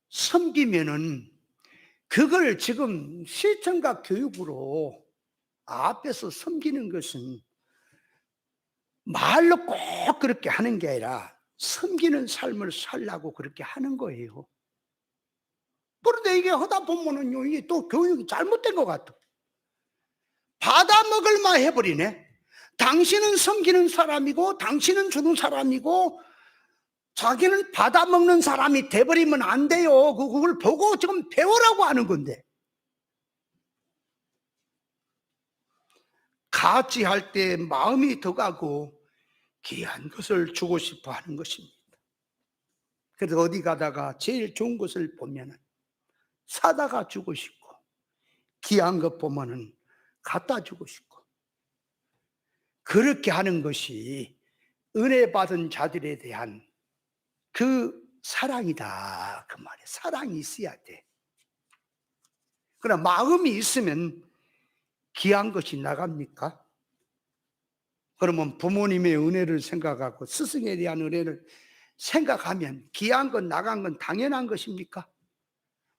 섬기면은 그걸 지금 실천과 교육으로 앞에서 섬기는 것은 말로 꼭 그렇게 하는 게 아니라 섬기는 삶을 살라고 그렇게 하는 거예요. 그런데 이게 하다 보면은요, 이게 또 교육이 잘못된 것 같아. 받아먹을만 해버리네. 당신은 섬기는 사람이고 당신은 주는 사람이고 자기는 받아먹는 사람이 돼버리면 안 돼요. 그걸 보고 지금 배우라고 하는 건데. 같이 할 때 마음이 더 가고 귀한 것을 주고 싶어 하는 것입니다. 그래서 어디 가다가 제일 좋은 것을 보면은 사다가 주고 싶고, 귀한 것 보면은 갖다 주고 싶고, 그렇게 하는 것이 은혜 받은 자들에 대한 그 사랑이다. 그 말이에요. 사랑이 있어야 돼. 그러나 마음이 있으면 귀한 것이 나갑니까? 그러면 부모님의 은혜를 생각하고 스승에 대한 은혜를 생각하면 귀한 건 나간 건 당연한 것입니까?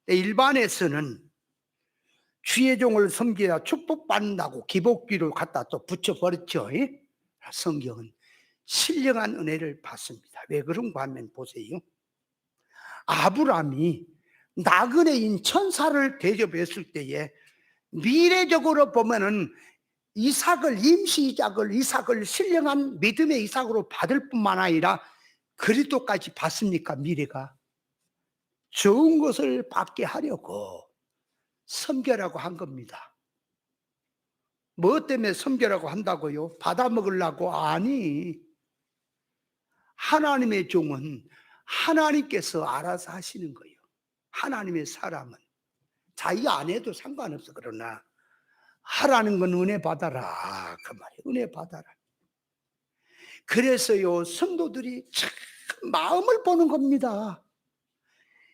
일반에서는 주의 종을 섬겨야 축복받는다고 기복귀를 갖다 또 붙여버렸죠. 성경은 신령한 은혜를 받습니다. 왜 그런가 하면 보세요. 아브라함이 나그네인 천사를 대접했을 때에 미래적으로 보면은 임시 이삭을 신령한 믿음의 이삭으로 받을 뿐만 아니라 그리스도까지 받습니까? 미래가 좋은 것을 받게 하려고 섬겨라고 한 겁니다. 뭐 때문에 섬겨라고 한다고요? 받아 먹으려고? 아니, 하나님의 종은 하나님께서 알아서 하시는 거예요. 하나님의 사람은 자기가 안 해도 상관없어. 그러나 하라는 건 은혜 받아라, 그 말이에요. 은혜 받아라. 그래서요, 성도들이 참 마음을 보는 겁니다.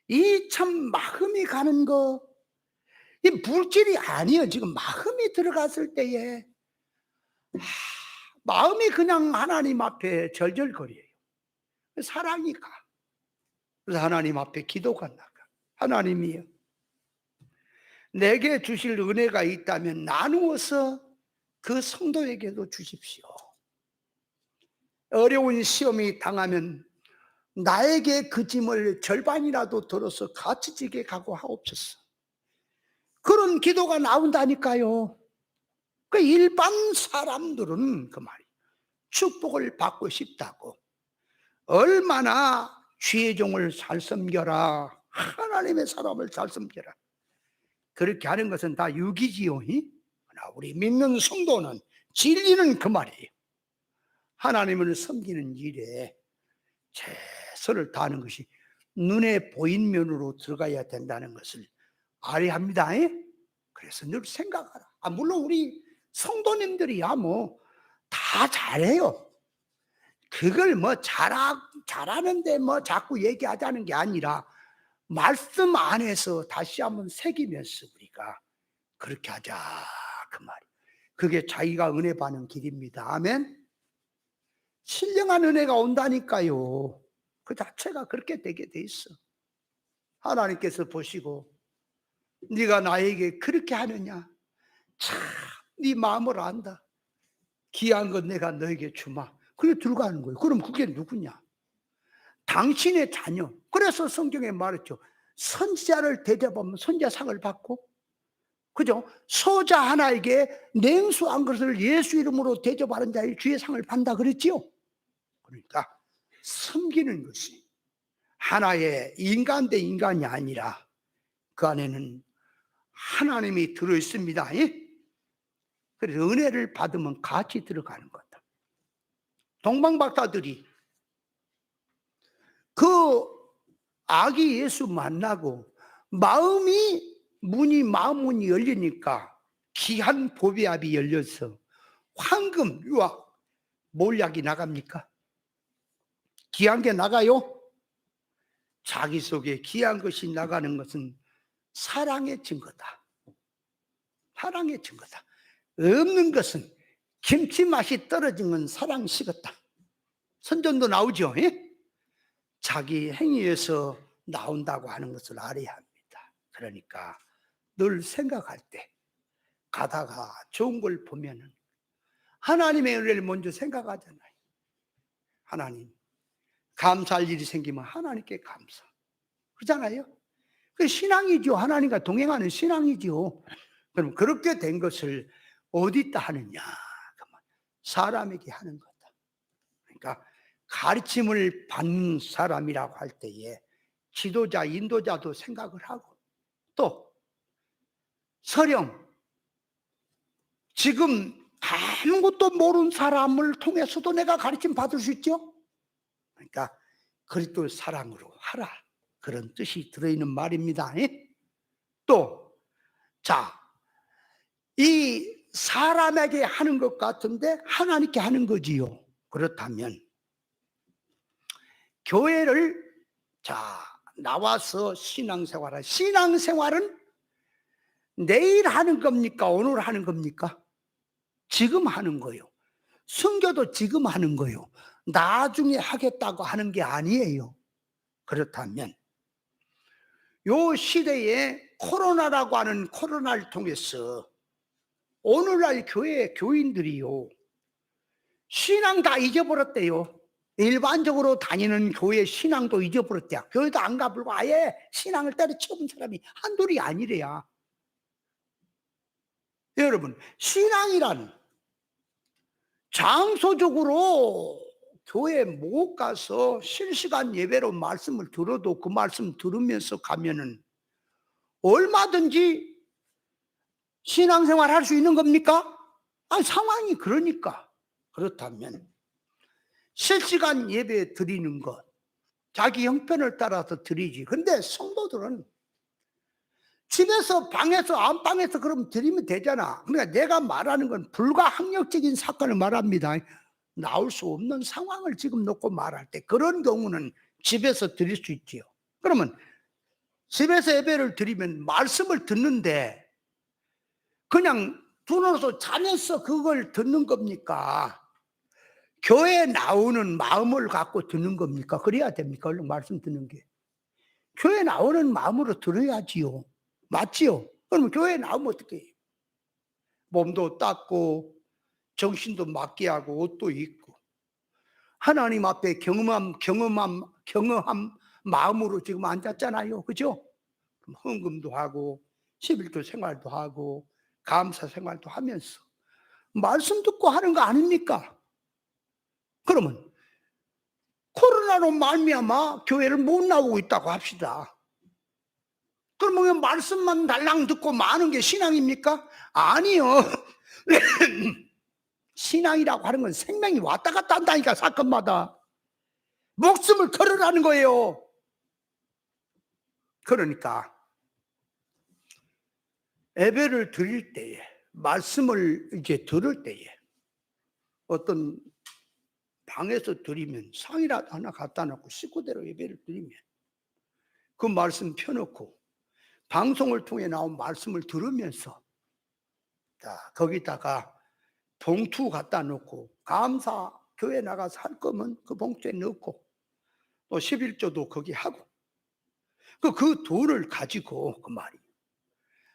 이 참 마음이 가는 거, 이 물질이 아니에요. 지금 마음이 들어갔을 때에 마음이 그냥 하나님 앞에 절절거려요. 사랑이 가. 그래서 하나님 앞에 기도가 나가. 하나님이요, 내게 주실 은혜가 있다면 나누어서 그 성도에게도 주십시오. 어려운 시험이 당하면 나에게 그 짐을 절반이라도 덜어서 같이 지게 가고 하옵소서. 그런 기도가 나온다니까요. 그 일반 사람들은 그 말이 축복을 받고 싶다고 얼마나 주의 종을 잘 섬겨라, 하나님의 사람을 잘 섬겨라, 그렇게 하는 것은 다 유기지요. 그러나 우리 믿는 성도는 진리는 그 말이에요. 하나님을 섬기는 일에 최선을 다하는 것이 눈에 보인 면으로 들어가야 된다는 것을 알아야 합니다. 그래서 늘 생각하라. 물론 우리 성도님들이야 뭐 다 잘해요. 그걸 뭐 잘하는데 뭐 자꾸 얘기하자는 게 아니라 말씀 안에서 다시 한번 새기면서 우리가 그렇게 하자, 그 말이에요. 그게 자기가 은혜 받는 길입니다. 아멘. 신령한 은혜가 온다니까요. 그 자체가 그렇게 되게 돼 있어. 하나님께서 보시고 네가 나에게 그렇게 하느냐, 참 네 마음을 안다. 귀한 건 내가 너에게 주마. 그래 들어가는 거예요. 그럼 그게 누구냐? 당신의 자녀. 그래서 성경에 말했죠. 선지자를 대접하면 선지자상을 받고, 그죠? 소자 하나에게 냉수 한 그릇을 예수 이름으로 대접하는 자의 주의 상을 받는다 그랬지요. 그러니까 섬기는 것이 하나의 인간 대 인간이 아니라 그 안에는 하나님이 들어있습니다. 그래서 은혜를 받으면 같이 들어가는 거다. 동방박사들이 그 아기 예수 만나고 마음 문이 열리니까 귀한 보배압이 열려서 황금, 유화, 몰약이 나갑니까? 귀한 게 나가요? 자기 속에 귀한 것이 나가는 것은 사랑의 증거다. 사랑의 증거다. 없는 것은 김치 맛이 떨어진 건 사랑 식었다. 선전도 나오죠. 자기 행위에서 나온다고 하는 것을 알아야 합니다. 그러니까 늘 생각할 때 가다가 좋은 걸 보면은 하나님의 은혜를 먼저 생각하잖아요. 하나님, 감사할 일이 생기면 하나님께 감사. 그러잖아요. 그 신앙이죠. 하나님과 동행하는 신앙이죠. 그럼 그렇게 된 것을 어디다 하느냐? 사람에게 하는 거다. 그러니까 가르침을 받는 사람이라고 할 때에 지도자, 인도자도 생각을 하고, 또 서령 지금 아무것도 모르는 사람을 통해서도 내가 가르침 받을 수 있죠. 그러니까 그리스도 사랑으로 하라, 그런 뜻이 들어있는 말입니다. 또, 자, 이 사람에게 하는 것 같은데 하나님께 하는 거지요. 그렇다면 교회를 나와서 신앙생활을, 신앙생활은 내일 하는 겁니까? 오늘 하는 겁니까? 지금 하는 거예요. 순교도 지금 하는 거예요. 나중에 하겠다고 하는 게 아니에요. 그렇다면 요 시대에 코로나라고 하는 코로나를 통해서 오늘날 교회 교인들이요, 신앙 다 잊어버렸대요. 일반적으로 다니는 교회 신앙도 잊어버렸대요. 교회도 안 가불고 아예 신앙을 때려치운 사람이 한둘이 아니래야. 여러분, 신앙이란 장소적으로 교회 못 가서 실시간 예배로 말씀을 들어도 그 말씀 들으면서 가면은 얼마든지 신앙생활 할 수 있는 겁니까? 아니, 상황이 그러니까. 그렇다면 실시간 예배 드리는 것, 자기 형편을 따라서 드리지. 근데 성도들은 집에서 방에서 안방에서 그럼 드리면 되잖아. 그러니까 내가 말하는 건 불가항력적인 사건을 말합니다. 나올 수 없는 상황을 지금 놓고 말할 때 그런 경우는 집에서 드릴 수 있지요. 그러면 집에서 예배를 드리면 말씀을 듣는데 그냥 눈으로 자면서 그걸 듣는 겁니까? 교회에 나오는 마음을 갖고 듣는 겁니까? 그래야 됩니까? 얼른 말씀 듣는 게. 교회 나오는 마음으로 들어야지요. 맞지요? 그러면 교회 나오면 어떻게 해요? 몸도 닦고 정신도 맑게 하고 옷도 입고 하나님 앞에 경험한 마음으로 지금 앉았잖아요. 그죠? 그럼 헌금도 하고 11조 생활도 하고 감사 생활도 하면서 말씀 듣고 하는 거 아닙니까? 그러면 코로나로 말미암아 교회를 못 나오고 있다고 합시다. 그러면 말씀만 달랑 듣고 마는 게 신앙입니까? 아니요. 신앙이라고 하는 건 생명이 왔다 갔다 한다니까, 사건마다. 목숨을 걸으라는 거예요. 그러니까 예배를 드릴 때에, 말씀을 이제 들을 때에 어떤 방에서 드리면 상이라도 하나 갖다 놓고 식구대로 예배를 드리면 그 말씀 펴놓고 방송을 통해 나온 말씀을 들으면서 거기다가 봉투 갖다 놓고 감사 교회 나가서 할 거면 그 봉투에 넣고 또 11조도 거기 하고 그 돈을 가지고 그 말이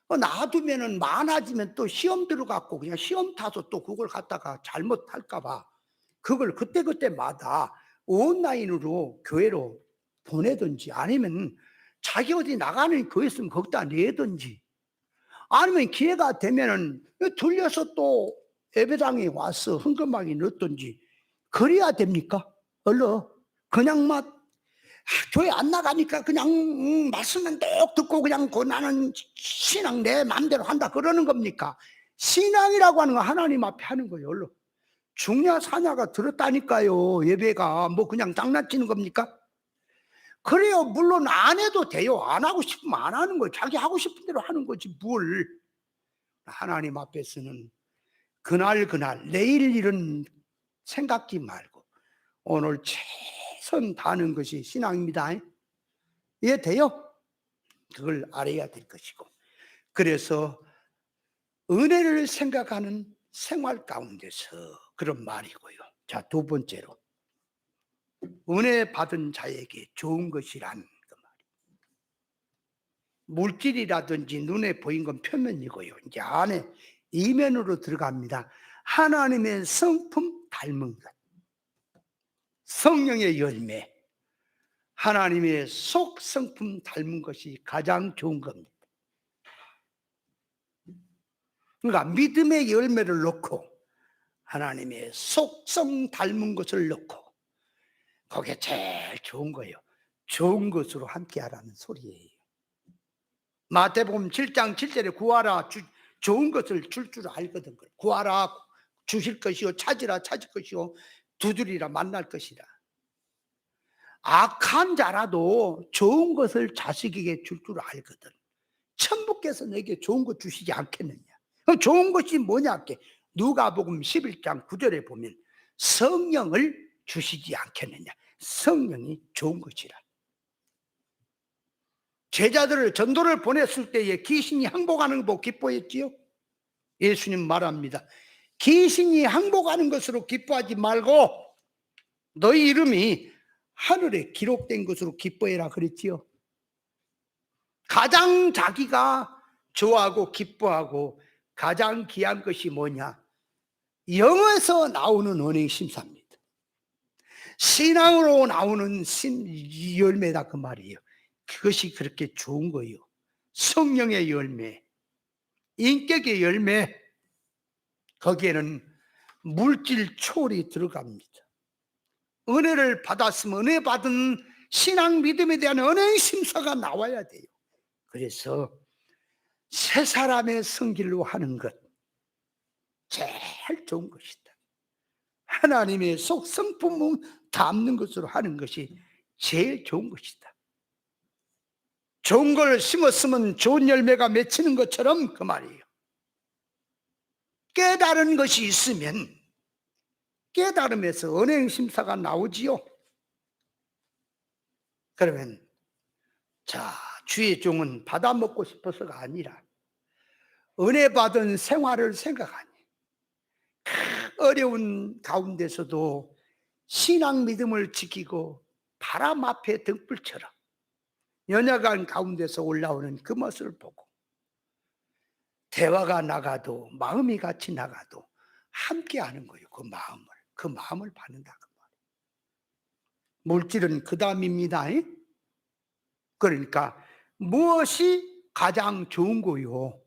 놔두면은 많아지면 또 시험 들어갖고 그냥 시험 타서 또 그걸 갖다가 잘못할까 봐 그걸 그때그때마다 온라인으로 교회로 보내든지 아니면 자기 어디 나가는 거 있으면 거기다 내든지 아니면 기회가 되면은 들려서 또 예배당에 와서 헌금하게 넣든지 그래야 됩니까? 얼른 그냥 막 교회 안 나가니까 그냥 말씀만 쭉 듣고 그냥 나는 신앙 내 마음대로 한다 그러는 겁니까? 신앙이라고 하는 건 하나님 앞에 하는 거예요. 얼른 중야 사냐가 들었다니까요. 예배가 뭐 그냥 장난치는 겁니까? 그래요. 물론 안 해도 돼요. 안 하고 싶으면 안 하는 거예요. 자기 하고 싶은 대로 하는 거지 뭘. 하나님 앞에서는 그날 내일 일은 생각지 말고 오늘 최선 다하는 것이 신앙입니다. 이해돼요? 그걸 알아야 될 것이고 그래서 은혜를 생각하는 생활 가운데서 그런 말이고요. 자, 두 번째로 은혜 받은 자에게 좋은 것이란 그 말이에요. 물질이라든지 눈에 보인 건 표면이고요. 이제 안에 이면으로 들어갑니다. 하나님의 성품 닮은 것, 성령의 열매, 하나님의 속 성품 닮은 것이 가장 좋은 겁니다. 그러니까 믿음의 열매를 넣고 하나님의 속성 닮은 것을 넣고 그게 제일 좋은 거예요. 좋은 것으로 함께 하라는 소리예요. 마태복음 7장 7절에 구하라 좋은 것을 줄 알거든. 구하라 주실 것이요 찾으라 찾을 것이요 두드리라 만날 것이라. 악한 자라도 좋은 것을 자식에게 줄 알거든. 천부께서 내게 좋은 것 주시지 않겠느냐. 좋은 것이 뭐냐? 누가복음 11장 9절에 보면 성령을 주시지 않겠느냐. 성령이 좋은 것이라. 제자들을 전도를 보냈을 때에 귀신이 항복하는 거 보고 기뻐했지요. 예수님 말합니다. 귀신이 항복하는 것으로 기뻐하지 말고 너희 이름이 하늘에 기록된 것으로 기뻐해라 그랬지요. 가장 자기가 좋아하고 기뻐하고 가장 귀한 것이 뭐냐? 영에서 나오는 언행 심사입니다. 신앙으로 나오는 열매다 그 말이에요. 그것이 그렇게 좋은 거예요. 성령의 열매, 인격의 열매, 거기에는 물질 초월이 들어갑니다. 은혜를 받았으면 은혜 받은 신앙 믿음에 대한 언행 심사가 나와야 돼요. 그래서 새 사람의 성길로 하는 것 제일 좋은 것이다. 하나님의 속 성품을 담는 것으로 하는 것이 제일 좋은 것이다. 좋은 걸 심었으면 좋은 열매가 맺히는 것처럼 그 말이에요. 깨달은 것이 있으면 깨달음에서 언행 심사가 나오지요. 그러면 자, 주의 종은 받아먹고 싶어서가 아니라 은혜 받은 생활을 생각하니 어려운 가운데서도 신앙 믿음을 지키고 바람 앞에 등불처럼 연약한 가운데서 올라오는 그 모습을 보고 대화가 나가도 마음이 같이 나가도 함께 하는 거예요. 그 마음을 받는다 그 말이에요. 물질은 그 다음입니다. 그러니까 무엇이 가장 좋은 거요?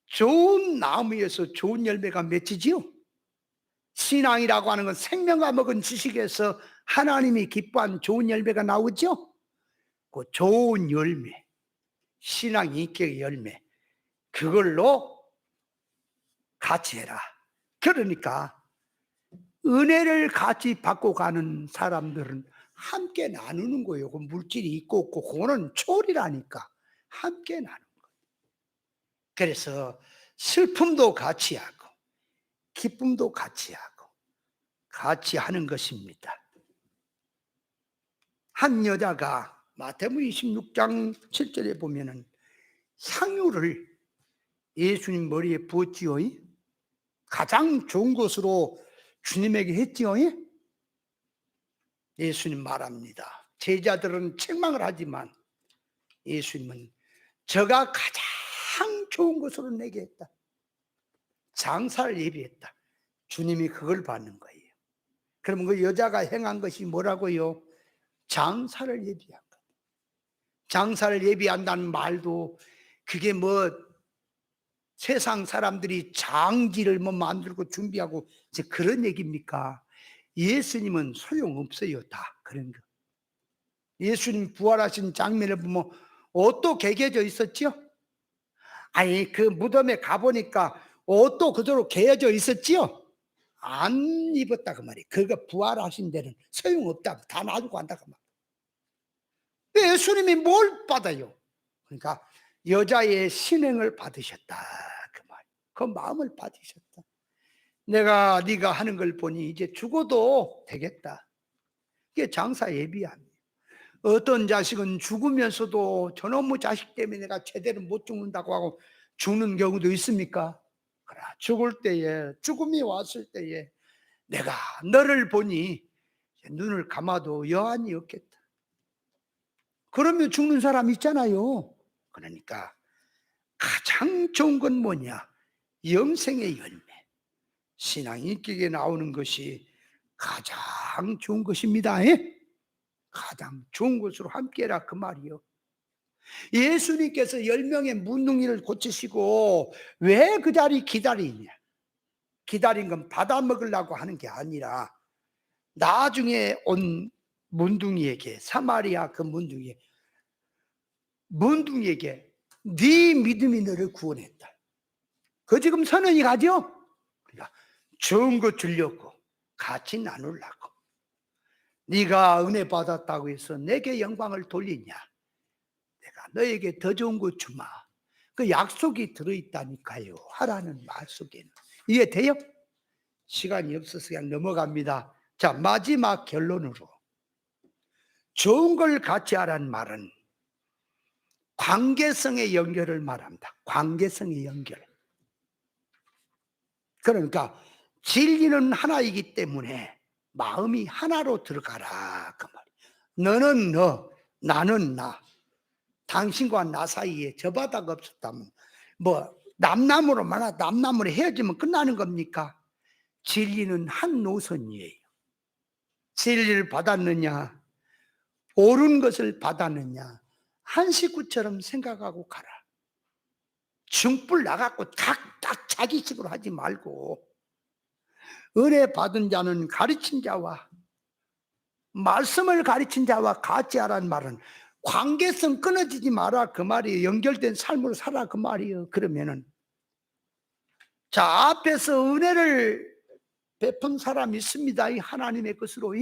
좋은 나무에서 좋은 열매가 맺히지요. 신앙이라고 하는 건 생명과 먹은 지식에서 하나님이 기뻐한 좋은 열매가 나오죠. 그 좋은 열매, 신앙 인격의 열매, 그걸로 같이 해라. 그러니까 은혜를 같이 받고 가는 사람들은 함께 나누는 거예요. 그 물질이 있고 없고 그거는 초월이라니까 함께 나누는 거예요. 그래서 슬픔도 같이 하고 기쁨도 같이 하고 같이 하는 것입니다. 한 여자가 마태복음 26장 7절에 보면은 향유를 예수님 머리에 부었지요. 가장 좋은 것으로 주님에게 했지요. 예수님 말합니다. 제자들은 책망을 하지만 예수님은 저가 가장 좋은 것으로 내게 했다. 장사를 예비했다. 주님이 그걸 받는 거예요. 그러면 그 여자가 행한 것이 뭐라고요? 장사를 예비한 것. 장사를 예비한다는 말도 그게 뭐 세상 사람들이 장지를 뭐 만들고 준비하고 이제 그런 얘기입니까? 예수님은 소용없어요. 다 그런 거. 예수님 부활하신 장면을 보면 옷도 개겨져 있었죠? 아니 그 무덤에 가보니까 옷도 그대로 개어져 있었지요? 안 입었다 그 말이에요. 그거 부활하신 데는 소용없다. 다 놔두고 간다 그 말이에요. 예수님이 뭘 받아요? 그러니까 여자의 신행을 받으셨다 그 말이에요. 그 마음을 받으셨다. 내가 네가 하는 걸 보니 이제 죽어도 되겠다. 이게 장사 예비함이에요. 어떤 자식은 죽으면서도 저놈의 자식 때문에 내가 제대로 못 죽는다고 하고 죽는 경우도 있습니까? 그래, 죽을 때에 죽음이 왔을 때에 내가 너를 보니 눈을 감아도 여한이 없겠다. 그러면 죽는 사람 있잖아요. 그러니까 가장 좋은 건 뭐냐? 영생의 열매. 신앙 인격에 나오는 것이 가장 좋은 것입니다. 가장 좋은 것으로 함께해라 그 말이요. 예수님께서 10명의 문둥이를 고치시고 왜 그 자리 기다리냐? 기다린 건 받아 먹으려고 하는 게 아니라 나중에 온 문둥이에게, 사마리아 그 문둥이에게 네 믿음이 너를 구원했다. 그 지금 선언이 가죠? 그러니까 좋은 거 주려고 같이 나누려고. 네가 은혜 받았다고 해서 내게 영광을 돌리냐? 내가 너에게 더 좋은 거 주마. 그 약속이 들어있다니까요. 하라는 말 속에는. 이해돼요? 시간이 없어서 그냥 넘어갑니다. 자, 마지막 결론으로 좋은 걸 같이 하라는 말은 관계성의 연결을 말합니다. 관계성의 연결. 그러니까 진리는 하나이기 때문에 마음이 하나로 들어가라 그 말이에요. 너는 너, 나는 나. 당신과 나 사이에 저 바다가 없었다면 뭐 남남으로 헤어지면 끝나는 겁니까? 진리는 한 노선이에요. 진리를 받았느냐, 옳은 것을 받았느냐, 한 식구처럼 생각하고 가라. 중불 나갖고 딱 자기식으로 하지 말고, 은혜 받은 자는 가르친 자와 말씀을 가르친 자와 같이 하라는 말은 관계성 끊어지지 마라 그 말이에요. 연결된 삶으로 살아 그 말이에요. 그러면은 자, 앞에서 은혜를 베푼 사람이 있습니다. 이 하나님의 것으로.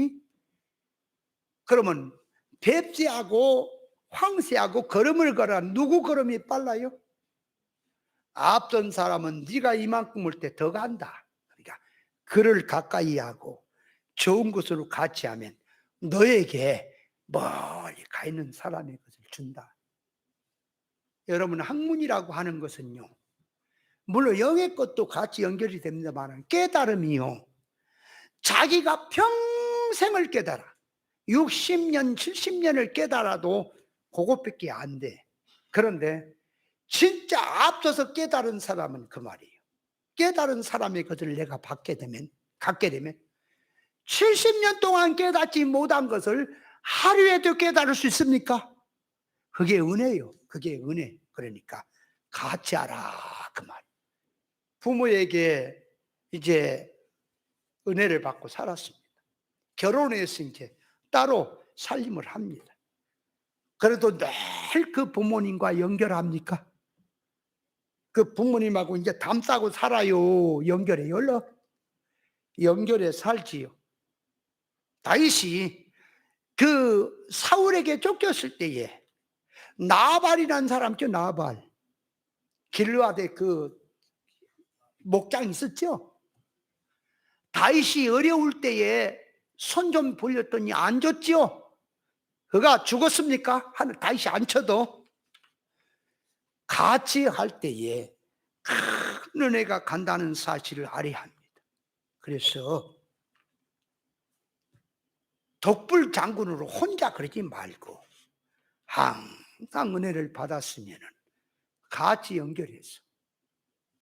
그러면 뱁새하고 황새하고 걸음을 걸어 누구 걸음이 빨라요? 앞선 사람은 네가 이만큼 올 때 더 간다. 그러니까 그를 가까이 하고 좋은 것으로 같이 하면 너에게 멀리 가 있는 사람의 것을 준다. 여러분, 학문이라고 하는 것은요, 물론 영의 것도 같이 연결이 됩니다만 깨달음이요, 자기가 평생을 깨달아 60년 70년을 깨달아도 그것밖에 안 돼. 그런데 진짜 앞서서 깨달은 사람은 그 말이에요. 깨달은 사람의 것을 내가 갖게 되면 70년 동안 깨닫지 못한 것을 하루에도 깨달을 수 있습니까? 그게 은혜요. 그게 은혜. 그러니까 같이 하라 그 말. 부모에게 이제 은혜를 받고 살았습니다. 결혼해서 이제 따로 살림을 합니다. 그래도 늘 그 부모님과 연결합니까? 그 부모님하고 이제 담싸고 살아요. 연결해 열러? 연결해 살지요. 다윗이 그 사울에게 쫓겼을 때에 나발이라는 사람 있죠. 나발. 길르앗의 그 목장 있었죠. 다윗이 어려울 때에 손 좀 벌렸더니 안 줬죠. 그가 죽었습니까? 다윗이 안 쳐도 같이 할 때에 큰 은혜가 간다는 사실을 알아야 합니다. 그래서 독불 장군으로 혼자 그러지 말고 항상 은혜를 받았으면 같이 연결해서